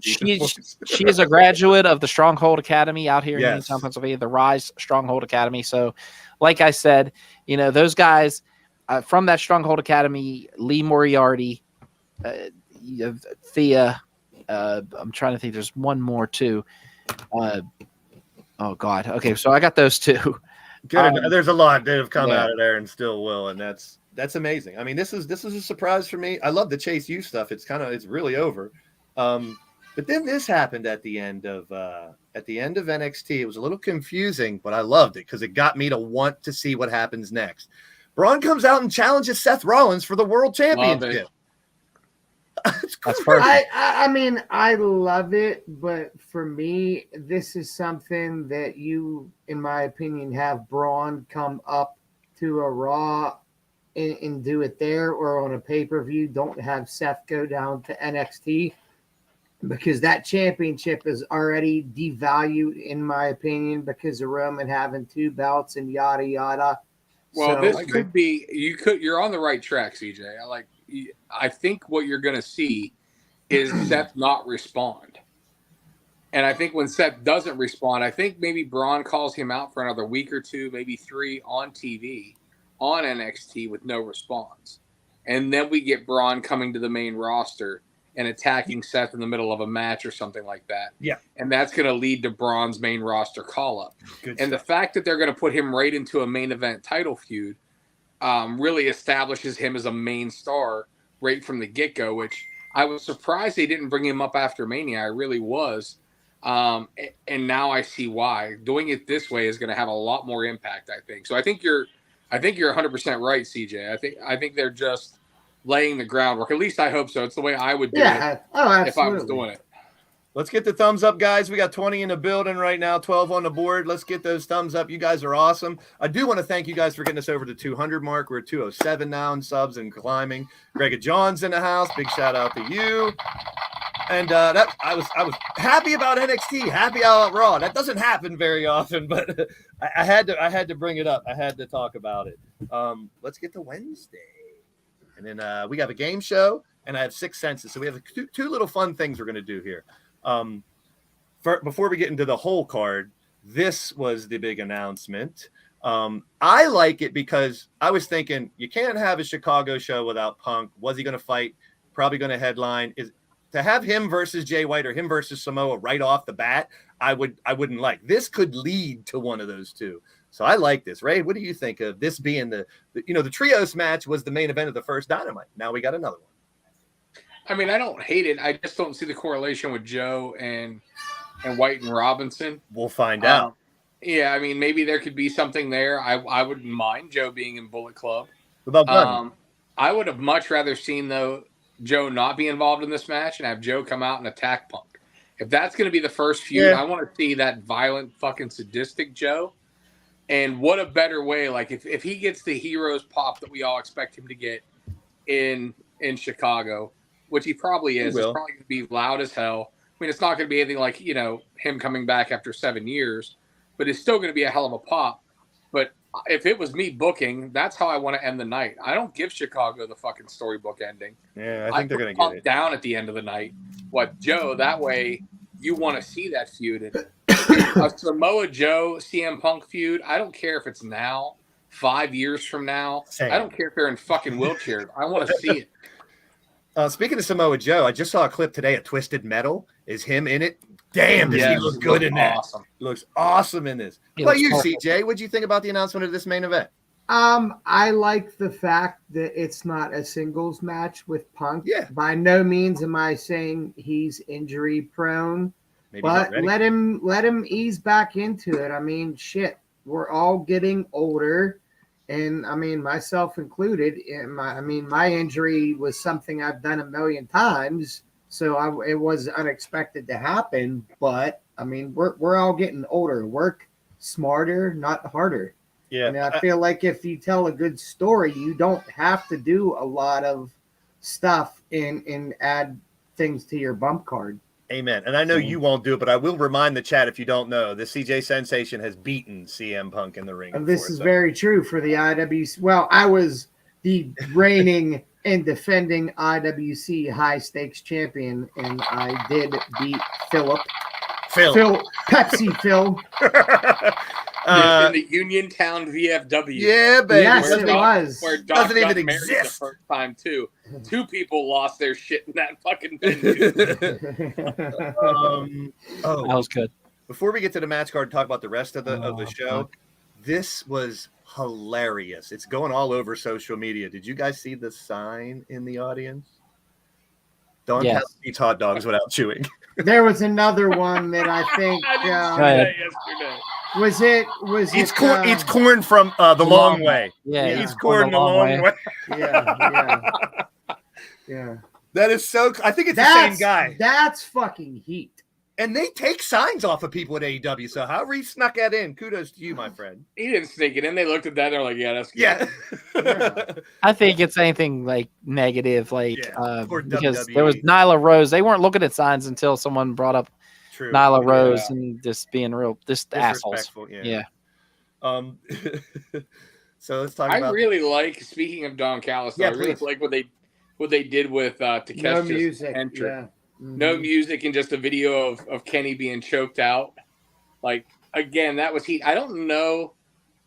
she is a graduate of the Stronghold Academy out here in Uniontown, Pennsylvania, the Ryse Stronghold Academy. So, like I said, those guys from that Stronghold Academy, Lee Moriarty, Thea. I'm trying to think. There's one more too. Oh God. Okay, so I got those two. Good. There's a lot that have come out of there and still will, and that's amazing. This is a surprise for me. I love the Chase U stuff. It's really over. But then this happened at the end of NXT. It was a little confusing, but I loved it because it got me to want to see what happens next. Braun comes out and challenges Seth Rollins for the World Championship. That's perfect. I love it, but for me, this is something that you, in my opinion, have Braun come up to a Raw and do it there, or on a pay-per-view. Don't have Seth go down to NXT, because that championship is already devalued, in my opinion, because of Roman having 2 belts and yada yada. Well, this could be, you're on the right track, CJ. I think what you're going to see is Seth not respond. And I think when Seth doesn't respond, I think maybe Braun calls him out for another week or 2, maybe 3 on TV, on NXT with no response. And then we get Braun coming to the main roster and attacking Seth in the middle of a match or something like that. Yeah. And that's going to lead to Braun's main roster call-up. And the fact that they're going to put him right into a main event title feud really establishes him as a main star right from the get-go, which I was surprised they didn't bring him up after Mania. I really was. And now I see why. Doing it this way is going to have a lot more impact, I think. So I think you're 100% right, CJ. I think they're just laying the groundwork. At least I hope so. It's the way I would do it if I was doing it. Let's get the thumbs up, guys. We got 20 in the building right now, 12 on the board. Let's get those thumbs up. You guys are awesome. I do want to thank you guys for getting us over the 200 mark. We're at 207 now in subs and climbing. Greg John's in the house. Big shout out to you. And I was happy about NXT, happy about Raw. That doesn't happen very often, but I had to bring it up. I had to talk about it. Let's get to Wednesday. And then we have a game show, and I have 6 senses. So we have two little fun things we're going to do here. Before we get into the whole card, this was the big announcement. I like it because I was thinking you can't have a Chicago show without Punk. Was he going to fight? Probably going to headline. To have him versus Jay White or him versus Samoa right off the bat, I wouldn't like. This could lead to one of those two. So I like this. Ray, what do you think of this being the trios match was the main event of the first Dynamite. Now we got another one. I don't hate it. I just don't see the correlation with Joe and White and Robinson. We'll find out. Yeah, maybe there could be something there. I wouldn't mind Joe being in Bullet Club. What about Gunn? I would have much rather seen, though, Joe not be involved in this match and have Joe come out and attack Punk. If that's going to be the first feud, I want to see that violent, fucking sadistic Joe. And what a better way, if he gets the hero's pop that we all expect him to get in Chicago, which he probably is. He will. It's probably going to be loud as hell. I mean, it's not going to be anything like, him coming back after 7 years, but it's still going to be a hell of a pop. But if it was me booking, that's how I want to end the night. I don't give Chicago the fucking storybook ending. Yeah, I think they're going to put get it. down at the end of the night. What, Joe? That way you want to see that feud. And a Samoa Joe CM Punk feud, I don't care if it's now, 5 years from now. Same. I don't care if they're in fucking wheelchairs. I want to see it. Speaking of Samoa Joe, I just saw a clip today of Twisted Metal. Is him in it? Damn, does he look good in that? Awesome. He looks awesome in this. What about you, CJ? What'd you think about the announcement of this main event? I like the fact that it's not a singles match with Punk. Yeah. By no means am I saying he's injury prone, Maybe but let him ease back into it. I mean, shit, we're all getting older, and I mean, myself included. My injury was something I've done a million times, so it was unexpected to happen. But I mean, we're all getting older. Work smarter, not harder. Yeah, I mean, I feel like if you tell a good story, you don't have to do a lot of stuff and add things to your bump card. Amen. And I know you won't do it, but I will remind the chat, if you don't know, the CJ Sensation has beaten CM Punk in the ring. And this is very true for the IWC. Well, I was the reigning and defending IWC high stakes champion, and I did beat Phil, Pepsi Phil. In the Uniontown VFW. Yeah, baby. Yes, it was. Where Doc Doesn't even got married exist. the first time, too. 2 people lost their shit in that fucking venue. That was good. Before we get to the match card and talk about the rest of the show, this was hilarious. It's going all over social media. Did you guys see the sign in the audience? Don't eat hot dogs without chewing. There was another one that I think I didn't see that yesterday. was It's corn. It's corn from the long way. Yeah, it's corn the long way. Yeah. That is so. I think it's the same guy. That's fucking heat. And they take signs off of people at AEW. So however he snuck that in, kudos to you, my friend. He didn't sneak it in. They looked at that and they're like, yeah, that's good. Yeah. I think it's anything like negative, For because WWE. there was Nyla Rose. They weren't looking at signs until someone brought up True. Nyla Rose and just being just assholes. Disrespectful, Yeah. So let's talk I about. really like, speaking of Don Callis, Yeah, I really please. like what they did with Takeshita's No music. entrance. Yeah. No music and just a video of Kenny being choked out. Like, again, that was heat. I don't know.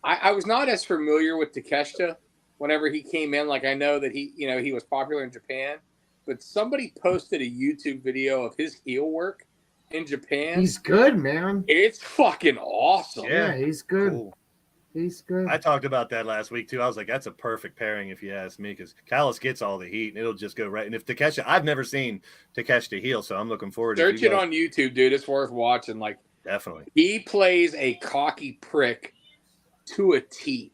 I was not as familiar with Takeshita whenever he came in. Like, I know that he was popular in Japan, but somebody posted a YouTube video of his heel work in Japan. He's good, man. It's fucking awesome. Yeah, he's good. Cool. He's good. I talked about that last week too. I was like, that's a perfect pairing if you ask me, because Callis gets all the heat and it'll just go right. And if Takeshita, I've never seen Takeshita heel, so I'm looking forward to Search it on YouTube, dude. It's worth watching. Like, definitely. he plays a cocky prick to a T.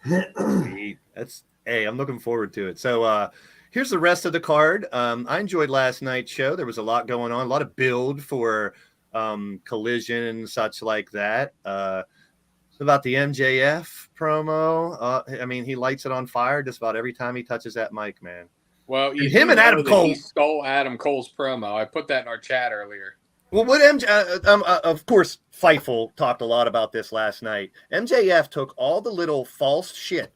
I'm looking forward to it. So here's the rest of the card. I enjoyed last night's show. There was a lot going on, a lot of build for Collision and such like that. About the MJF promo. I mean, he lights it on fire just about every time he touches that mic, man. Well, him and Adam Cole. He stole Adam Cole's promo. I put that in our chat earlier. Well, what of course, Fightful talked a lot about this last night. MJF took all the little false shit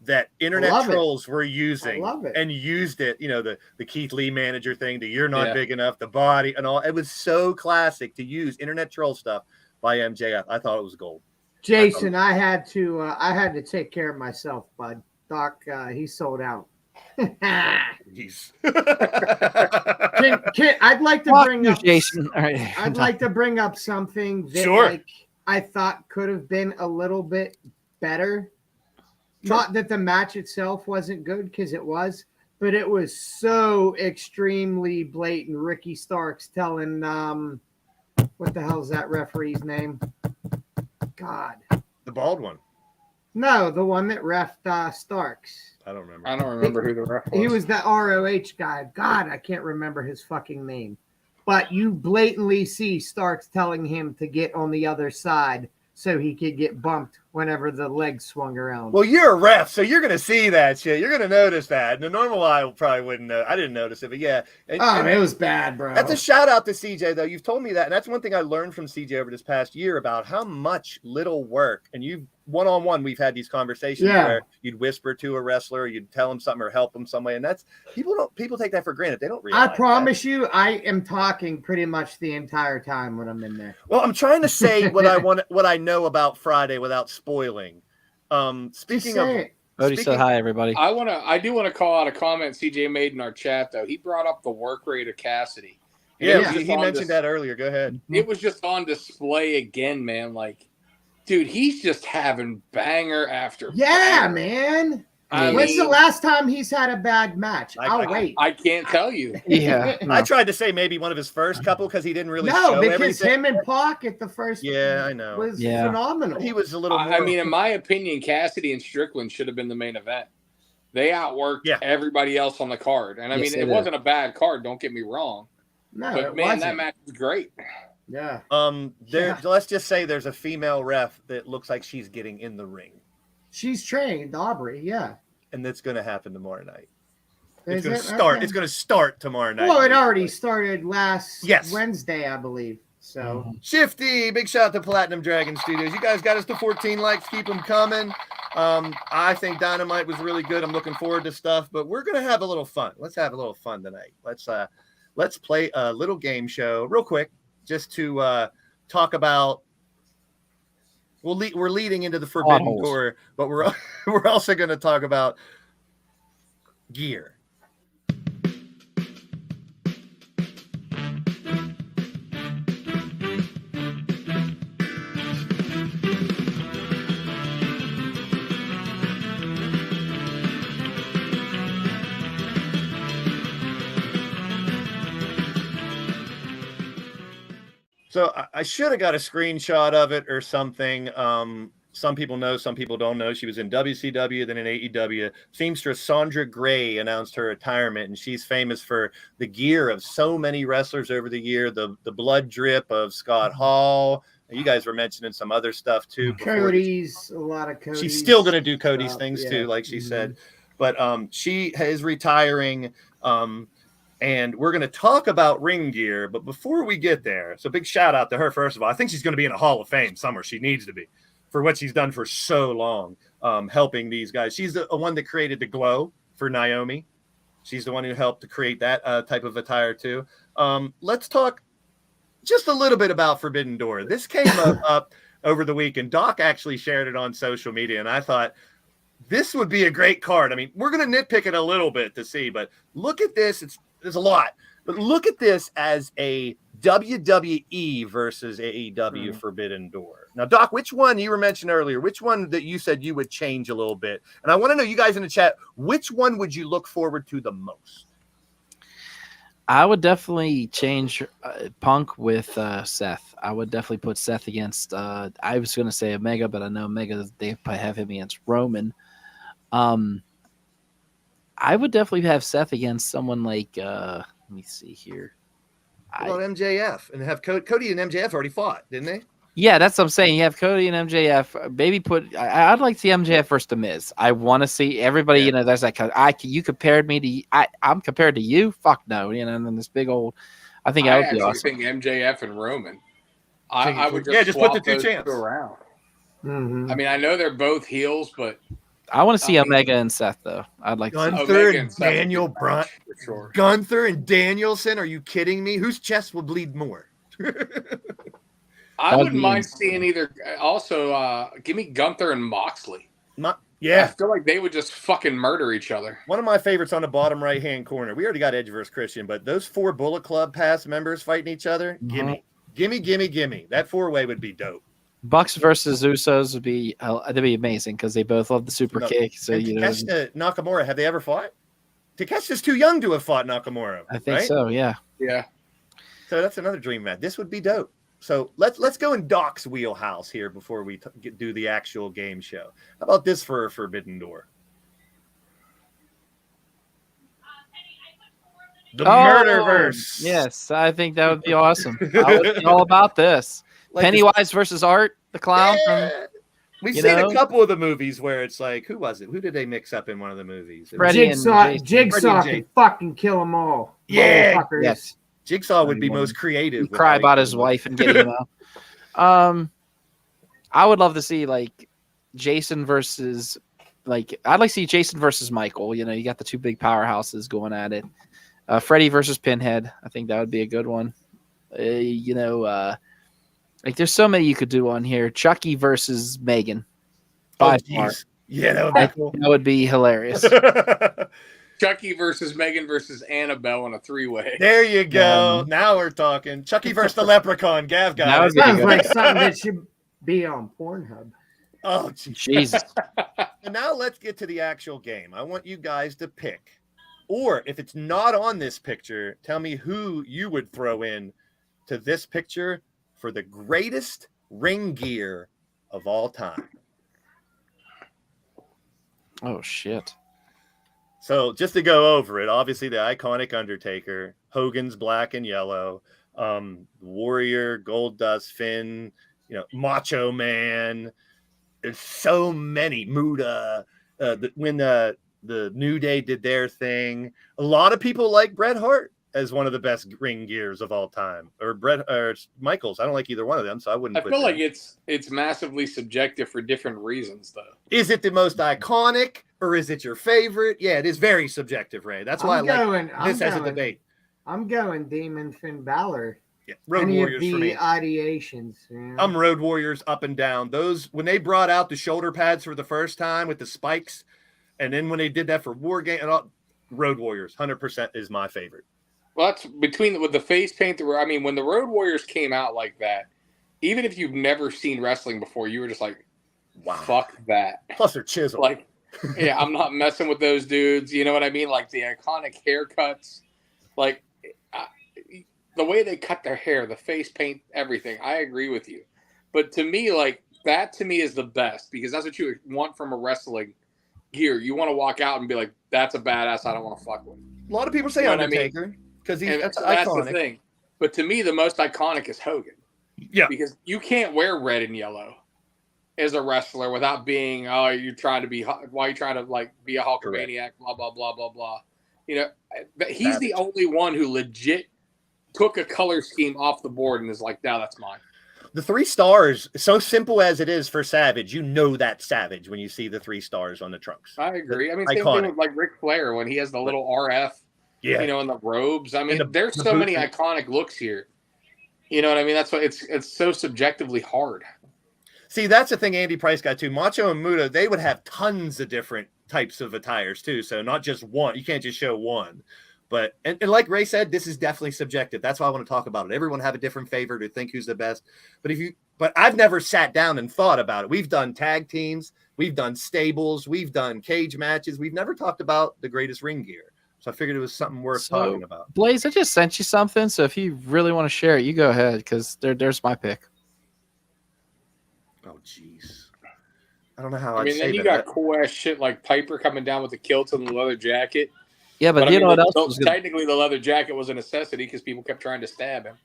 that internet trolls were using and used it. You know, the Keith Lee manager thing, the you're not big enough, the body, and all. It was so classic to use internet troll stuff by MJF. I thought it was gold. Jason, I had to take care of myself, bud. Doc, he sold out. Jeez. I'd like to bring up Jason. All right. I'd like to bring up something that I thought could have been a little bit better. Sure. Not that the match itself wasn't good, because it was, but it was so extremely blatant. Ricky Starks telling what the hell is that referee's name? God. The bald one. No, the one that reffed Starks. I don't remember. I don't remember who the ref was. He was the ROH guy. God, I can't remember his fucking name. But you blatantly see Starks telling him to get on the other side so he could get bumped whenever the leg swung around. Well, you're a ref, so you're going to see that shit. You're going to notice that. And the normal eye probably wouldn't know. I didn't notice it, but yeah. And it was bad, bro. That's a shout out to CJ, though. You've told me that. And that's one thing I learned from CJ over this past year about how much little work. And you one-on-one, we've had these conversations where you'd whisper to a wrestler, you'd tell them something or help them some way. And that's people take that for granted. They don't realize I promise you, I am talking pretty much the entire time when I'm in there. Well, I'm trying to say what I know about Friday without spoiling. Speaking of Cody said hi, everybody. I do want to call out a comment CJ made in our chat, though. He brought up the work rate of Cassidy. Yeah, he mentioned that earlier. Go ahead. It was just on display again, man. Like, dude, he's just having banger after banger. Man. When's the last time he's had a bad match? I'll wait. I can't tell you. Yeah. I tried to say maybe one of his first couple because he didn't really show because everything. Him and Pac at the first I know. was phenomenal. He was a little more... I mean, in my opinion, Cassidy and Strickland should have been the main event. They outworked everybody else on the card. And I mean, it wasn't a bad card, don't get me wrong. No, but man, that match was great. Yeah. Let's just say there's a female ref that looks like she's getting in the ring. She's trained, Aubrey, and that's going to happen tomorrow night. It's going to start. Okay. It's going to start tomorrow night. Well, it already started last Wednesday, I believe. So Shifty, big shout out to Platinum Dragon Studios. You guys got us to 14 likes. Keep them coming. I think Dynamite was really good. I'm looking forward to stuff, but we're going to have a little fun. Let's have a little fun tonight. Let's play a little game show real quick, just to talk about. We're leading into the Forbidden Door, but we're also going to talk about gear. So I should have got a screenshot of it or something. Some people know, some people don't know. She was in WCW, then in AEW. Seamstress Sandra Gray announced her retirement, and she's famous for the gear of so many wrestlers over the year. The blood drip of Scott Hall. You guys were mentioning some other stuff too. Cody's, a lot of Cody's. She's still going to do Cody's things too, like she said. But she is retiring. And we're going to talk about ring gear. But before we get there, so big shout out to her, first of all. I think she's going to be in a Hall of Fame somewhere. She needs to be for what she's done for so long, helping these guys. She's the one that created the glow for Naomi. She's the one who helped to create that type of attire too. Let's talk just a little bit about Forbidden Door. This came up over the week, and Doc actually shared it on social media, and I thought, this would be a great card. I mean, we're going to nitpick it a little bit to see, but look at this. There's a lot, but look at this as a WWE versus AEW Forbidden Door. Now, Doc, which one you were mentioning earlier, which one that you said you would change a little bit? And I want to know, you guys in the chat, which one would you look forward to the most? I would definitely change Punk with Seth. I would definitely put Seth against, I was going to say Omega, but I know Omega, they have him against Roman. I would definitely have Seth against someone like, let me see here. What about MJF? And have Cody and MJF already fought, didn't they? Yeah, that's what I'm saying. You have Cody and MJF. Maybe I'd like to see MJF versus The Miz. I want to see everybody, there's that you compared me to, I'm compared to you? Fuck no. And then this big old, I think I would be awesome. I think MJF and Roman. I would just put the two champs around. I mean, I know they're both heels, but I want to see Omega and Seth, though. I'd like to see Gunther and Daniel Bryan. Sure. Gunther and Danielson. Are you kidding me? Whose chest will bleed more? I wouldn't mind seeing either. Also, give me Gunther and Moxley. I feel like they would just fucking murder each other. One of my favorites on the bottom right-hand corner. We already got Edge versus Christian, but those 4 Bullet Club past members fighting each other, gimme. That 4-way would be dope. Bucks versus Usos would be that'd be amazing because they both love the super kick. So Nakamura, have they ever fought? Takeshi's too young to have fought Nakamura. I think so. Yeah. So that's another dream match. This would be dope. So let's go in Doc's wheelhouse here before we do the actual game show. How about this for a Forbidden Door? The Murderverse. Yes, I think that would be awesome. I would be all about this. Pennywise versus Art. the clown Yeah. from We've you seen know? a couple of the movies where it's like, who was it? Who did they mix up in one of the movies? It was- Freddy and Jigsaw, Jason. Jigsaw Freddy can and fucking kill them all. Yeah, motherfuckers. Yes. Jigsaw would be most creative. He with cry how he about his killed wife and getting him out. I would love to see like Jason versus I'd like to see Jason versus Michael. You know, you got the two big powerhouses going at it. Freddy versus Pinhead. I think that would be a good one. There's so many you could do on here. Chucky versus Megan. Oh, By far. jeez. Yeah, that would be cool. That would be hilarious. Chucky versus Megan versus Annabelle in a 3-way. There you go. Now we're talking. Chucky versus the Leprechaun. Gav That got would it. be Sounds good. like something that should be on Pornhub. Oh, geez. Jesus. And now let's get to the actual game. I want you guys to pick. Or if it's not on this picture, tell me who you would throw in to this picture for the greatest ring gear of all time. Oh shit. So just to go over it, obviously the iconic Undertaker, Hogan's black and yellow, Warrior, Goldust, Finn, Macho Man. There's so many. Muda. When the New Day did their thing, a lot of people like Bret Hart as one of the best ring gears of all time, or Michaels. I don't like either one of them, so I wouldn't. I feel like it's massively subjective for different reasons, though. Is it the most iconic, or is it your favorite? Yeah, it is very subjective, Ray. That's why this as a debate. I'm going Demon Finn Balor. Yeah, Road Any Warriors of for the me. ideations. I'm Road Warriors up and down. Those when they brought out the shoulder pads for the first time with the spikes, and then when they did that for War Game and all, Road Warriors 100% is my favorite. Well, that's with the face paint. I mean, when the Road Warriors came out like that, even if you've never seen wrestling before, you were just like, Wow. Fuck that. Plus they're chiseled. Like, yeah, I'm not messing with those dudes. You know what I mean? Like the iconic haircuts, like the way they cut their hair, the face paint, everything. I agree with you. But to me, like that to me is the best because that's what you want from a wrestling gear. You want to walk out and be like, that's a badass I don't want to fuck with. A lot of people say Undertaker because that's iconic. the thing. But to me, the most iconic is Hogan. Yeah. Because you can't wear red and yellow as a wrestler without being, you're trying to be, why are you trying to like be a Hulkamaniac, blah, blah, blah, blah, blah. You know, he's the only one who legit took a color scheme off the board and is like, now that's mine. The 3 stars, so simple as it is for Savage, you know that's Savage when you see the 3 stars on the trunks. I agree. I mean, same thing with like Ric Flair when he has the little RF, you know, in the robes. I mean, there's so many iconic looks here. You know what I mean? That's why it's so subjectively hard. See, that's the thing Andy Price got too. Macho and Muta, they would have tons of different types of attires too. So not just one. You can't just show one. But and like Ray said, this is definitely subjective. That's why I want to talk about it. Everyone have a different favorite or think who's the best. But I've never sat down and thought about it. We've done tag teams, we've done stables, we've done cage matches. We've never talked about the greatest ring gear. So I figured it was something worth talking about. Blaze, I just sent you something. So if you really want to share it, you go ahead because there's my pick. Oh, jeez. I don't know how I mean, then you got cool ass shit like Piper coming down with the kilt and the leather jacket. Yeah, but you know what else was good? Technically, the leather jacket was a necessity because people kept trying to stab him.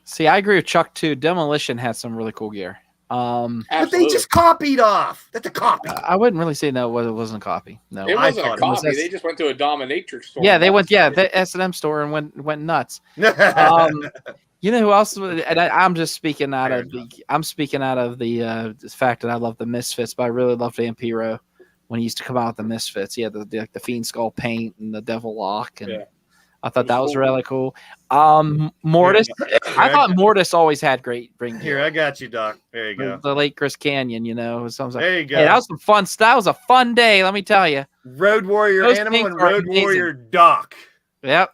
See, I agree with Chuck too. Demolition had some really cool gear. But they just copied off. That's a copy. I wouldn't really say no. It wasn't a copy. No, it wasn't a copy. They just went to a dominatrix store. Yeah, they went. Yeah, the S&M store and went nuts. You know who else? And I'm just speaking out of the fact that I love the Misfits, but I really loved Vampiro when he used to come out with the Misfits. He had the Fiend Skull paint and the Devil Lock, and I thought that was really cool. Mortis, I thought Mortis always had great ring gear. Here, I got you, Doc. There you go. The late Chris Canyon, you know. There you go. Hey, that was some fun stuff. That was a fun day, let me tell you. Road Warrior Animal and Road Warrior Doc. Yep.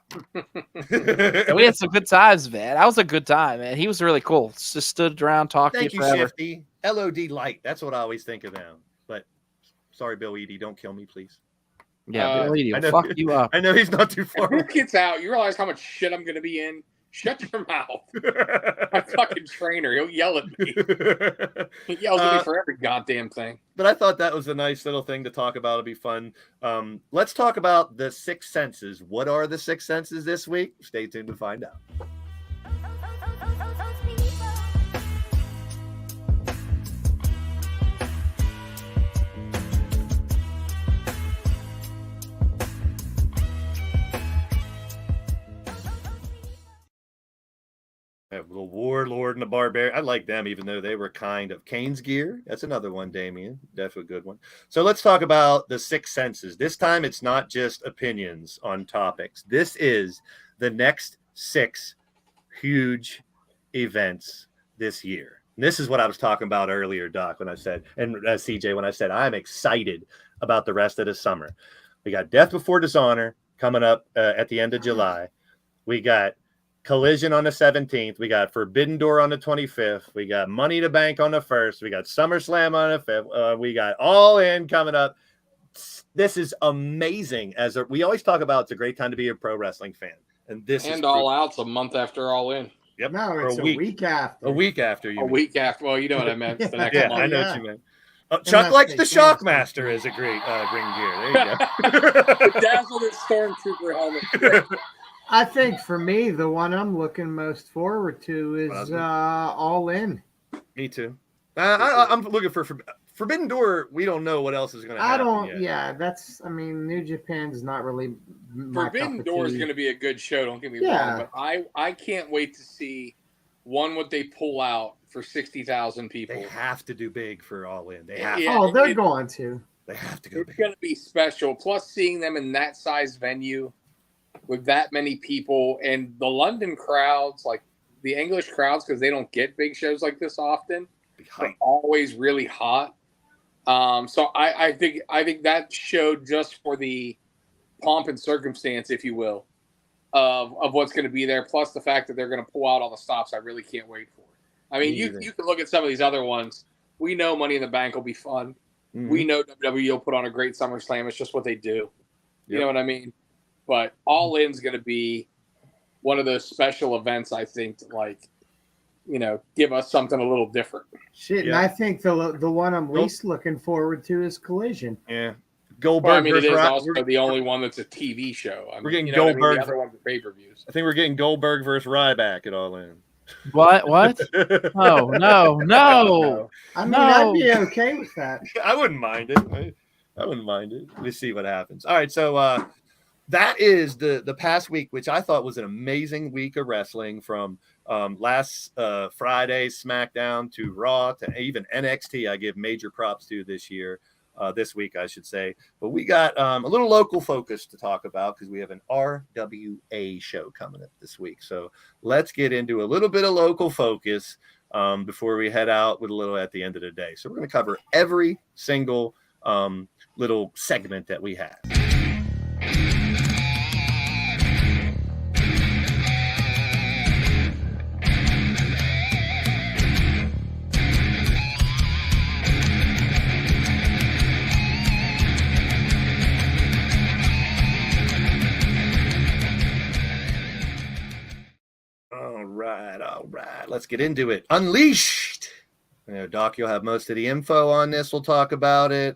We had some good times, man. That was a good time, man. He was really cool. Just stood around talking. Thank you, Shifty. LOD Light. That's what I always think of them. But sorry, Bill Eady, don't kill me, please. Yeah, Bill Eady will fuck you up. I know he's not too far. If this gets out, you realize how much shit I'm going to be in? Shut your mouth. My fucking trainer, he'll yell at me. He yells at me for every goddamn thing. But I thought that was a nice little thing to talk about. It'll be fun. Let's talk about the 6 senses. What are the 6 senses this week? Stay tuned to find out. a little Warlord and a Barbarian. I like them, even though they were kind of Kane's gear. That's another one, Damien. Definitely a good one. So let's talk about the Six Senses. This time, it's not just opinions on topics. This is the next 6 huge events this year. And this is what I was talking about earlier, Doc, when I said, and CJ, when I said I'm excited about the rest of the summer. We got Death Before Dishonor coming up at the end of July. We got Collision on the 17th. We got Forbidden Door on the 25th. We got Money to Bank on the 1st. We got SummerSlam on the 5th. We got All In coming up. This is amazing. We always talk about, it's a great time to be a pro wrestling fan. And this and is All Out's a month after All In. Yep. No, it's a week after. A week after. A week after. Well, you know what I meant. It's the next Yeah, month. I know what you meant. Chuck likes the Shockmaster as a great ring gear. There you go. Dazzled Stormtrooper helmet. I think for me, the one I'm looking most forward to is All In. Me too. I'm looking for Forbidden Door. We don't know what else is going to happen. New Japan's not really. Forbidden Door is going to be a good show. Don't get me wrong, but I can't wait to see what they pull out for 60,000 people. They have to do big for All In. They have. Yeah, they're going to. They have to go. It's going to be special. Plus, seeing them in that size venue with that many people, and the London crowds, like the English crowds, because they don't get big shows like this often, are always really hot. So I think that show, just for the pomp and circumstance, if you will, of what's going to be there, plus the fact that they're going to pull out all the stops, I really can't wait for it. I mean, you can look at some of these other ones. We know Money in the Bank will be fun. Mm-hmm. We know WWE will put on a great SummerSlam. It's just what they do. You know what I mean? But All In's going to be one of those special events, I think, to give us something a little different. Shit, and I think the one I'm least looking forward to is Collision. Yeah. Goldberg. Well, I mean, it is also the only one that's a TV show. We're getting Goldberg. The other ones are pay-per-views. I think we're getting Goldberg versus Ryback at All In. What? Oh, no. I mean, I'd be okay with that. I wouldn't mind it. Let's see what happens. All right, so that is the past week, which I thought was an amazing week of wrestling, from last Friday SmackDown to Raw to even NXT. I give major props to this week, I should say. But we got a little local focus to talk about, because we have an RWA show coming up this week. So let's get into a little bit of local focus before we head out with a little at the end of the day. So we're going to cover every single little segment that we have. All right. Let's get into it. Unleashed. Doc, you'll have most of the info on this. We'll talk about it.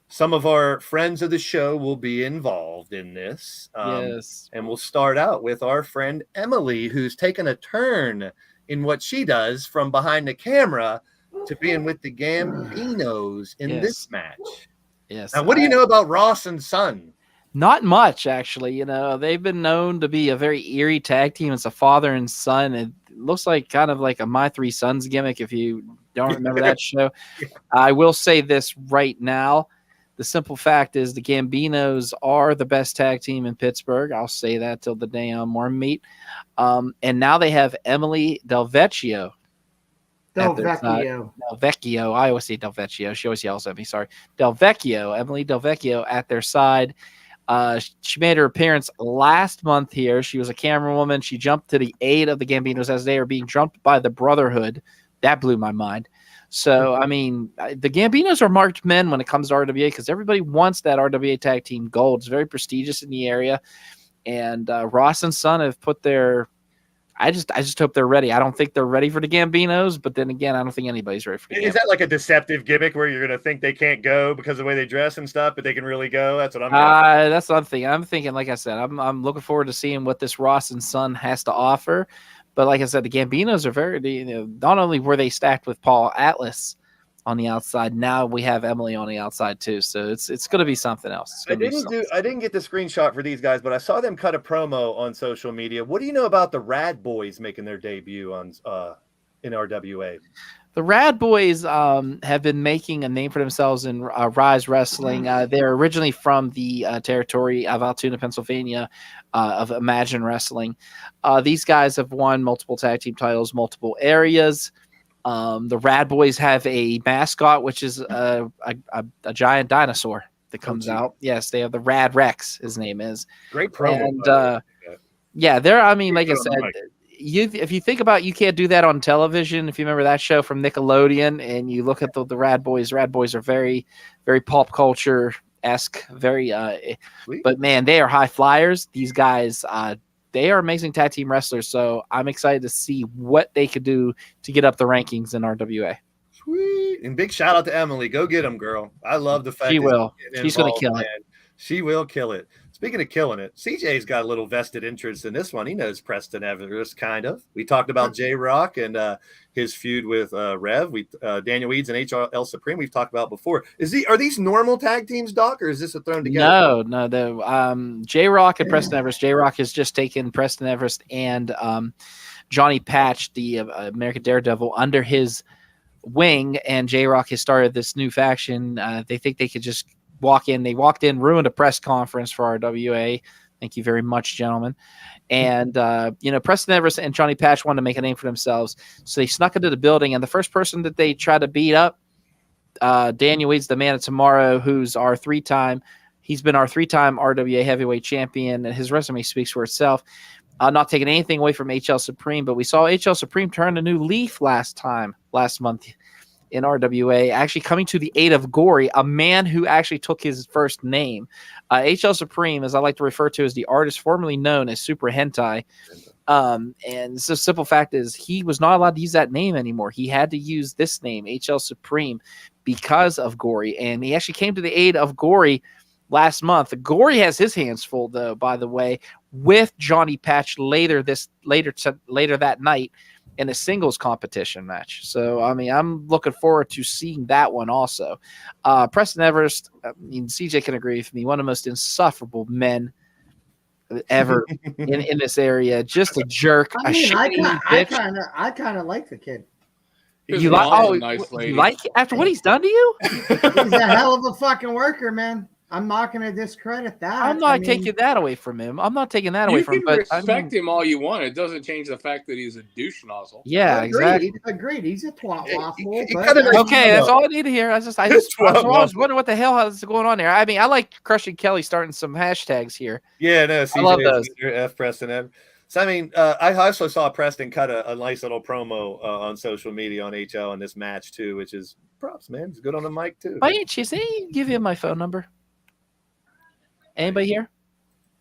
Some of our friends of the show will be involved in this. Yes. And we'll start out with our friend Emily, who's taken a turn in what she does from behind the camera to being with the Gambinos in this match. Yes. Now, what do you know about Ross and Son? Not much, actually. They've been known to be a very eerie tag team. It's a father and son. It looks like kind of like a My Three Sons gimmick, if you don't remember that show. I will say this right now. The simple fact is the Gambinos are the best tag team in Pittsburgh. I'll say that till the day I'm warm meat. And now they have Emily Del Vecchio. Del Vecchio. I always say Del Vecchio. She always yells at me. Sorry. Emily Del Vecchio at their side. She made her appearance last month here. She was a camera woman. She jumped to the aid of the Gambinos as they are being jumped by the Brotherhood. That blew my mind. So, I mean, the Gambinos are marked men when it comes to RWA, because everybody wants that RWA tag team gold. It's very prestigious in the area. And Ross and Son have put their I just hope they're ready. I don't think they're ready for the Gambinos, but then again, I don't think anybody's ready for the Gambinos. Is that like a deceptive gimmick where you're going to think they can't go because of the way they dress and stuff, but they can really go? That's what I'm That's what I'm thinking. I'm thinking, like I said, I'm looking forward to seeing what this Ross and Son has to offer. But like I said, the Gambinos are not only were they stacked with Paul Atlas on the outside. Now we have Emily on the outside too. So it's going to be something else. I didn't get the screenshot for these guys, but I saw them cut a promo on social media. What do you know about the Rad Boys making their debut on in RWA? The Rad Boys have been making a name for themselves in Ryse Wrestling. They're originally from the territory of Altoona, Pennsylvania, of Imagine Wrestling. These guys have won multiple tag team titles, multiple areas. The Rad Boys have a mascot, which is a giant dinosaur that comes out. Yes, they have the Rad Rex, his name is. Great promo. And yeah, they're, I mean, like I said, if you think about, you can't do that on television. If you remember that show from Nickelodeon and you look at the Rad Boys are very, very pop culture esque, very, but man, they are high flyers. These guys, they are amazing tag team wrestlers. So I'm excited to see what they could do to get up the rankings in RWA. Sweet. And big shout out to Emily. Go get them, girl. I love the fact she will. She's going to kill it. She will kill it. Speaking of killing it, CJ's got a little vested interest in this one. He knows Preston Everest, kind of. We talked about J-Rock and his feud with Rev. Daniel Eads and HL Supreme we've talked about before. Are these normal tag teams, Doc, or is this a thrown together? No. J-Rock and Preston Everest. J-Rock has just taken Preston Everest and Johnny Patch, the American Daredevil, under his wing, and J-Rock has started this new faction. They think they could just walk in. They walked in, ruined a press conference for RWA. Thank you very much, gentlemen. And, Preston Everest and Johnny Patch wanted to make a name for themselves. So they snuck into the building, and the first person that they tried to beat up, Daniel Weeds, the man of tomorrow, who's he's been our three-time RWA heavyweight champion, and his resume speaks for itself. Not taking anything away from HL Supreme, but we saw HL Supreme turn a new leaf last month in RWA, actually coming to the aid of Gory, a man who actually took his first name. HL Supreme, as I like to refer to, as the artist formerly known as Super Hentai. And the simple fact is he was not allowed to use that name anymore. He had to use this name, HL Supreme, because of Gory. And he actually came to the aid of Gory last month. Gory has his hands full, though, by the way, with Johnny Patch later that night in a singles competition match. So, I mean, I'm looking forward to seeing that one also. Preston Everest, I mean, CJ can agree with me, one of the most insufferable men ever in this area. Just a jerk. I kind of like the kid. You like after what he's done to you? He's a hell of a fucking worker, man. I'm not going to discredit that. I'm not taking that away from him. I'm not taking that away from him. You can respect him all you want. It doesn't change the fact that he's a douche nozzle. Yeah, exactly. Agreed. He's a twat waffle. Okay, that's all I need to hear. I was wondering what the hell is going on there. I mean, I like Crushing Kelly starting some hashtags here. Yeah, no, I love those. F Preston. So, I mean, I also saw Preston cut a nice little promo on social media on HL in this match, too, which is props, man. It's good on the mic, too. By any chance, give you my phone number? Anybody here?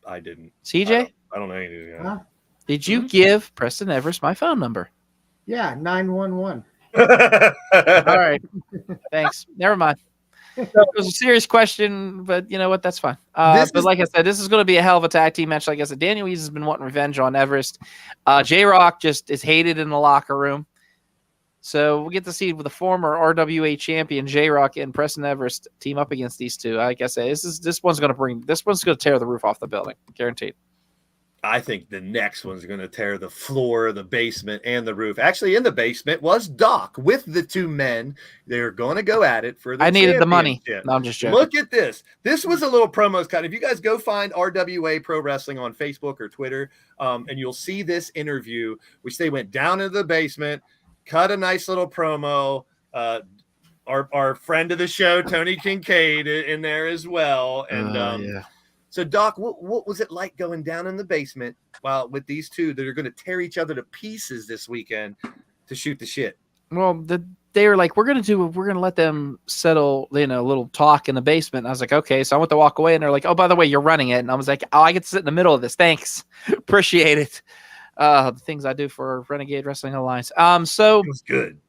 I didn't. CJ? I don't know anything. Huh? Did you give Preston Everest my phone number? Yeah, 911. All right. Thanks. Never mind. It was a serious question, but you know what? That's fine. But like I said, this is going to be a hell of a tag team match. Like I said, Daniel Eads has been wanting revenge on Everest. J-Rock just is hated in the locker room. So we'll get to see the former RWA champion J-Rock and Preston Everest team up against these two. Like I say, this one's going to tear the roof off the building, guaranteed. I think the next one's going to tear the floor, the basement, and the roof. Actually, in the basement was Doc with the two men. They're going to go at it for the I needed the money. No, I'm just joking. Look at this. This was a little promo cut. If you guys go find RWA Pro Wrestling on Facebook or Twitter, and you'll see this interview, which they went down into the basement, cut a nice little promo. Our friend of the show, Tony Kincaid, in there as well. And so, Doc, what was it like going down in the basement with these two that are going to tear each other to pieces this weekend to shoot the shit? Well, they were like, we're going to let them settle, a little talk in the basement. And I was like, okay. So I went to walk away, and they're like, oh, by the way, you're running it. And I was like, oh, I get to sit in the middle of this. Thanks. Appreciate it. The things I do for Renegade Wrestling Alliance. So it was good.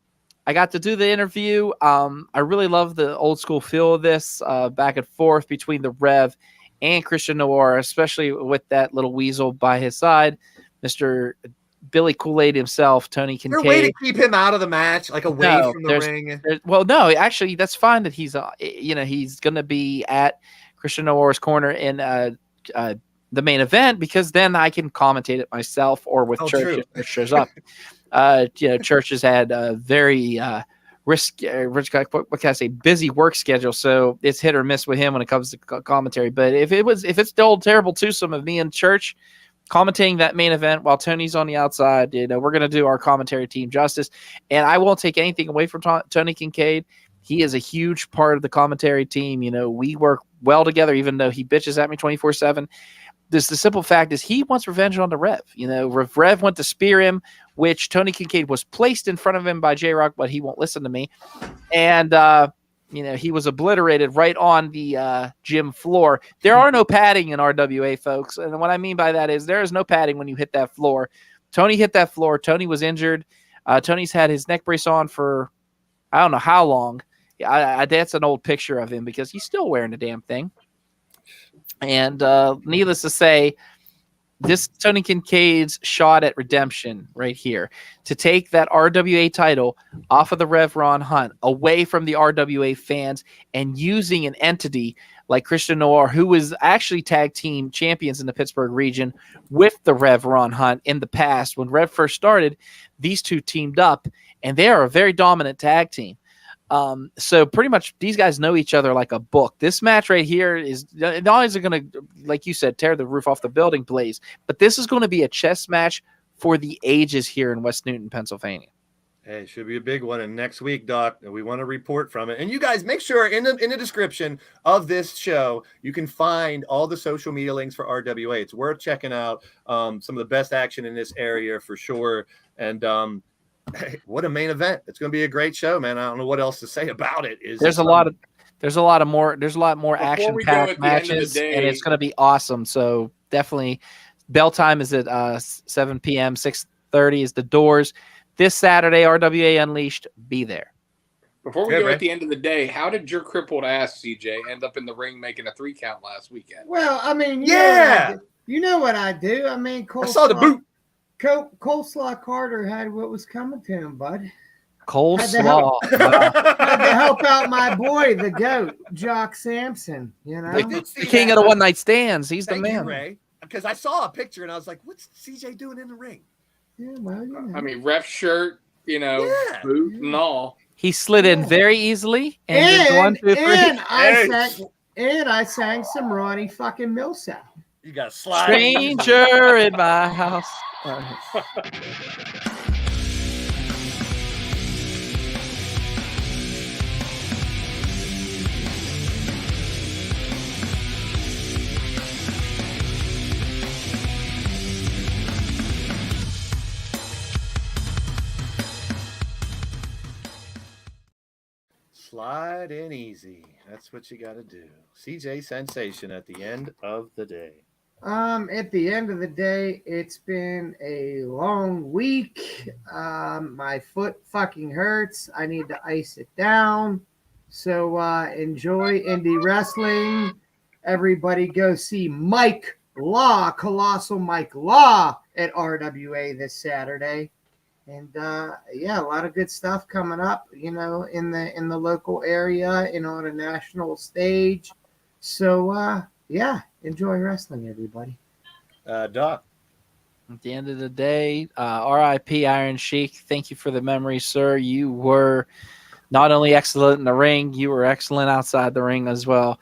I got to do the interview. I really love the old school feel of this, back and forth between the Rev and Christian Noir, especially with that little weasel by his side, Mr. Billy Kool-Aid himself, Tony Is there a way to Kincaid. keep him out of the match, like away No, from the ring? Well, no, actually, that's fine that he's, he's going to be at Christian Noir's corner in the main event, because then I can commentate it myself or with Church True. if Church shows up. Church has had a very what can I say, busy work schedule, so it's hit or miss with him when it comes to commentary. But if it's the old terrible twosome of me and Church commentating that main event while Tony's on the outside, we're going to do our commentary team justice. And I won't take anything away from Tony Kincaid. He is a huge part of the commentary team. We work well together, even though he bitches at me 24/7. The simple fact is he wants revenge on the Rev. Rev went to spear him, which Tony Kincaid was placed in front of him by J-Rock, but he won't listen to me. And, he was obliterated right on the gym floor. There are no padding in RWA, folks. And what I mean by that is there is no padding when you hit that floor. Tony hit that floor. Tony was injured. Tony's had his neck brace on for I don't know how long. That's an old picture of him because he's still wearing the damn thing. And needless to say, this Tony Kincaid's shot at redemption right here to take that RWA title off of the Rev Ron Hunt, away from the RWA fans, and using an entity like Christian Noir, who was actually tag team champions in the Pittsburgh region with the Rev Ron Hunt in the past. When Rev first started, these two teamed up, and they are a very dominant tag team. So pretty much these guys know each other like a book. This match right here is not only going to, like you said, tear the roof off the building, Blaze, but this is going to be a chess match for the ages here in West Newton, Pennsylvania. Hey, should be a big one. And next week, Doc, we want to report from it. And you guys make sure in the description of this show, you can find all the social media links for RWA. It's worth checking out. Some of the best action in this area for sure. And, hey, what a main event. It's going to be a great show, man. I don't know what else to say about it. There's a lot more action-packed matches, and it's going to be awesome. So definitely bell time is at 7 p.m. 6:30 is the doors. This Saturday, RWA Unleashed, be there. Before we go at the end of the day, how did your crippled ass, CJ, end up in the ring making a 3 count last weekend? Well, I mean, you know what I do. I mean, I saw the boot. Coleslaw Carter had what was coming to him, bud. Coleslaw. Had to help out my boy, the GOAT, Jock Sampson. The king of the one night stands. He's the man. Ray, because I saw a picture and I was like, "What's CJ doing in the ring?" Yeah, well, I mean, ref shirt, boot and all. He slid in very easily. And I sang some Ronnie fucking Millsap. You got a slide. Stranger in my house. Slide in easy. That's what you got to do. CJ Sensation at the end of the day. At the end of the day, it's been a long week. My foot fucking hurts. I need to ice it down. So enjoy indie wrestling. Everybody go see Mike Law, Colossal Mike Law at RWA this Saturday. And a lot of good stuff coming up, in the local area and on a national stage. So enjoy wrestling, everybody. Doc. At the end of the day, RIP Iron Sheik. Thank you for the memory, sir. You were not only excellent in the ring, you were excellent outside the ring as well.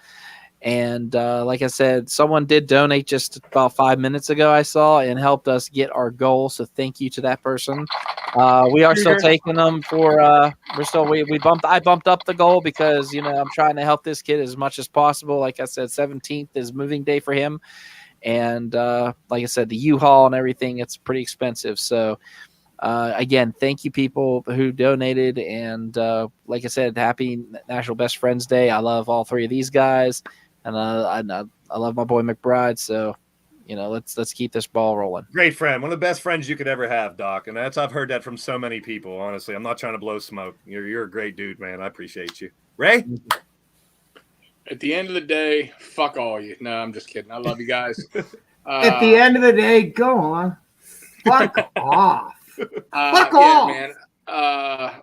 And like I said, someone did donate just about 5 minutes ago, I saw, and helped us get our goal. So thank you to that person. We are still taking them for I bumped up the goal because, I'm trying to help this kid as much as possible. Like I said, 17th is moving day for him. And like I said, the U-Haul and everything, it's pretty expensive. So again, thank you people who donated. And like I said, happy National Best Friends Day. I love all three of these guys. And I love my boy McBride. So, let's keep this ball rolling. Great friend. One of the best friends you could ever have, Doc. And I've heard that from so many people, honestly. I'm not trying to blow smoke. You're a great dude, man. I appreciate you. Ray? At the end of the day, fuck all you. No, I'm just kidding. I love you guys. At the end of the day, go on. Fuck off. Fuck Yeah, off. man.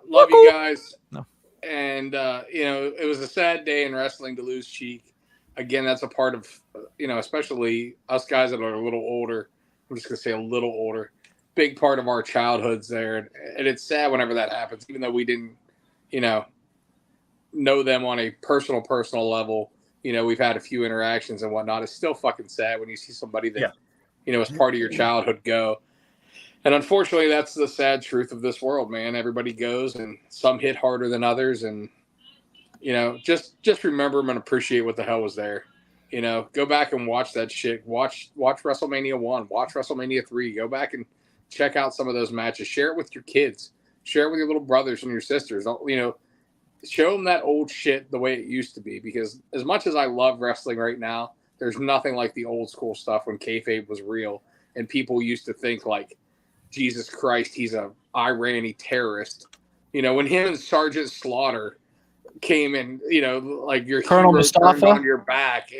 Love you guys. No. And it was a sad day in wrestling to lose Cheek. Again, that's a part of especially us guys that are a little older. I'm just gonna say a little older. Big part of our childhoods there, and it's sad whenever that happens. Even though we didn't, know them on a personal level. We've had a few interactions and whatnot. It's still fucking sad when you see somebody that is part of your childhood go. And unfortunately, that's the sad truth of this world, man. Everybody goes, and some hit harder than others. And just remember them and appreciate what the hell was there. Go back and watch that shit. Watch WrestleMania 1. Watch WrestleMania 3. Go back and check out some of those matches. Share it with your kids. Share it with your little brothers and your sisters. Show them that old shit the way it used to be. Because as much as I love wrestling right now, there's nothing like the old school stuff when kayfabe was real and people used to think like, Jesus Christ, he's a Irani terrorist. When him and Sergeant Slaughter came in, like your Colonel hero Mustafa turned on your back.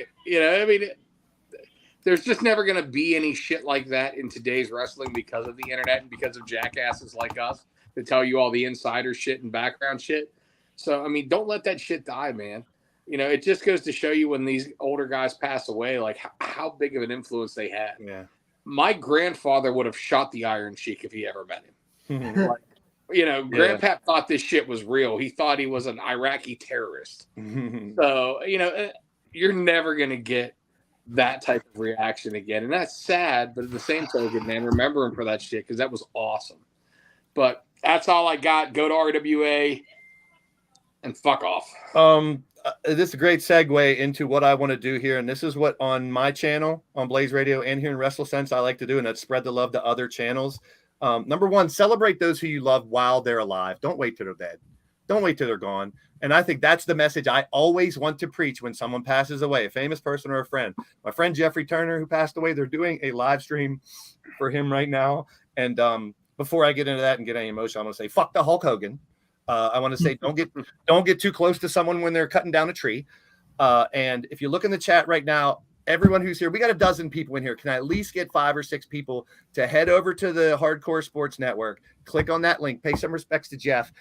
There's just never going to be any shit like that in today's wrestling because of the internet and because of jackasses like us that tell you all the insider shit and background shit. So, don't let that shit die, man. It just goes to show you when these older guys pass away, like how big of an influence they had. Yeah. My grandfather would have shot the Iron Sheik if he ever met him. Grandpa thought this shit was real. He thought he was an Iraqi terrorist. So, you're never going to get that type of reaction again. And that's sad, but at the same token, man, remember him for that shit because that was awesome. But that's all I got. Go to RWA and fuck off. This is a great segue into what I want to do here. And this is what on my channel, on Blaze Radio and here in WrestleSense, I like to do, and that's spread the love to other channels. Number one, celebrate those who you love while they're alive. Don't wait till they're dead. Don't wait till they're gone. And I think that's the message I always want to preach when someone passes away, a famous person or a friend. My friend Jeffrey Turner, who passed away, they're doing a live stream for him right now. And before I get into that and get any emotion, I'm going to say, fuck the Hulk Hogan. I want to say, don't get too close to someone when they're cutting down a tree. And if you look in the chat right now, everyone who's here, we got a dozen people in here. Can I at least get 5 or 6 people to head over to the Hardcore Sports Network, click on that link, pay some respects to Jeff,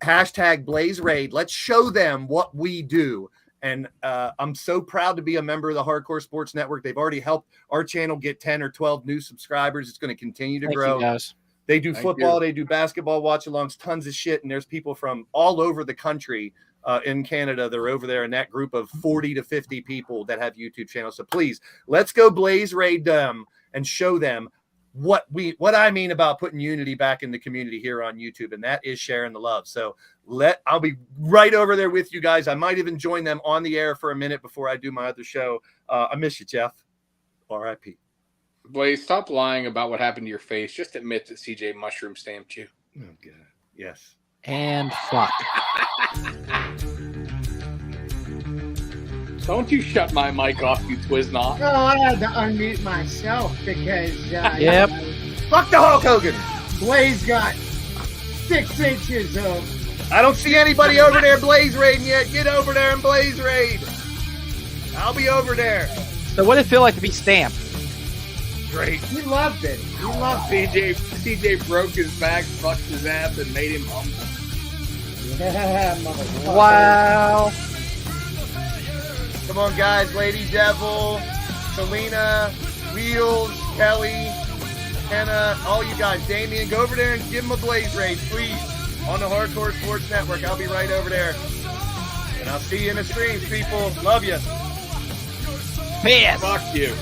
hashtag Blaze Raid. Let's show them what we do. And I'm so proud to be a member of the Hardcore Sports Network. They've already helped our channel get 10 or 12 new subscribers. It's going to continue to grow. You guys. They do football, they do basketball watch-alongs, tons of shit, and there's people from all over the country in Canada. They're over there in that group of 40 to 50 people that have YouTube channels. So please, let's go Blaze Raid them and show them what I mean about putting unity back in the community here on YouTube, and that is sharing the love. So I'll be right over there with you guys. I might even join them on the air for a minute before I do my other show. I miss you, Jeff. R.I.P. Blaze, stop lying about what happened to your face. Just admit that CJ mushroom stamped you. Oh, God. Yes. And fuck. Don't you shut my mic off, you Twiznot. No, I had to unmute myself because Yep. Fuck the Hulk Hogan. Blaze got 6 inches of. I don't see anybody over there Blaze Raiding yet. Get over there and Blaze Raid. I'll be over there. So what did it feel like to be stamped? Great. He loved it. He loved it. CJ broke his back, fucked his ass, and made him humble. Yeah, motherfucker. Wow. Come on, guys. Lady Devil, Selena, Wheels, Kelly, Kenna, all you guys. Damien, go over there and give him a Blaze Raid, please. On the Hardcore Sports Network. I'll be right over there. And I'll see you in the streams, people. Love you. Piss. Fuck you.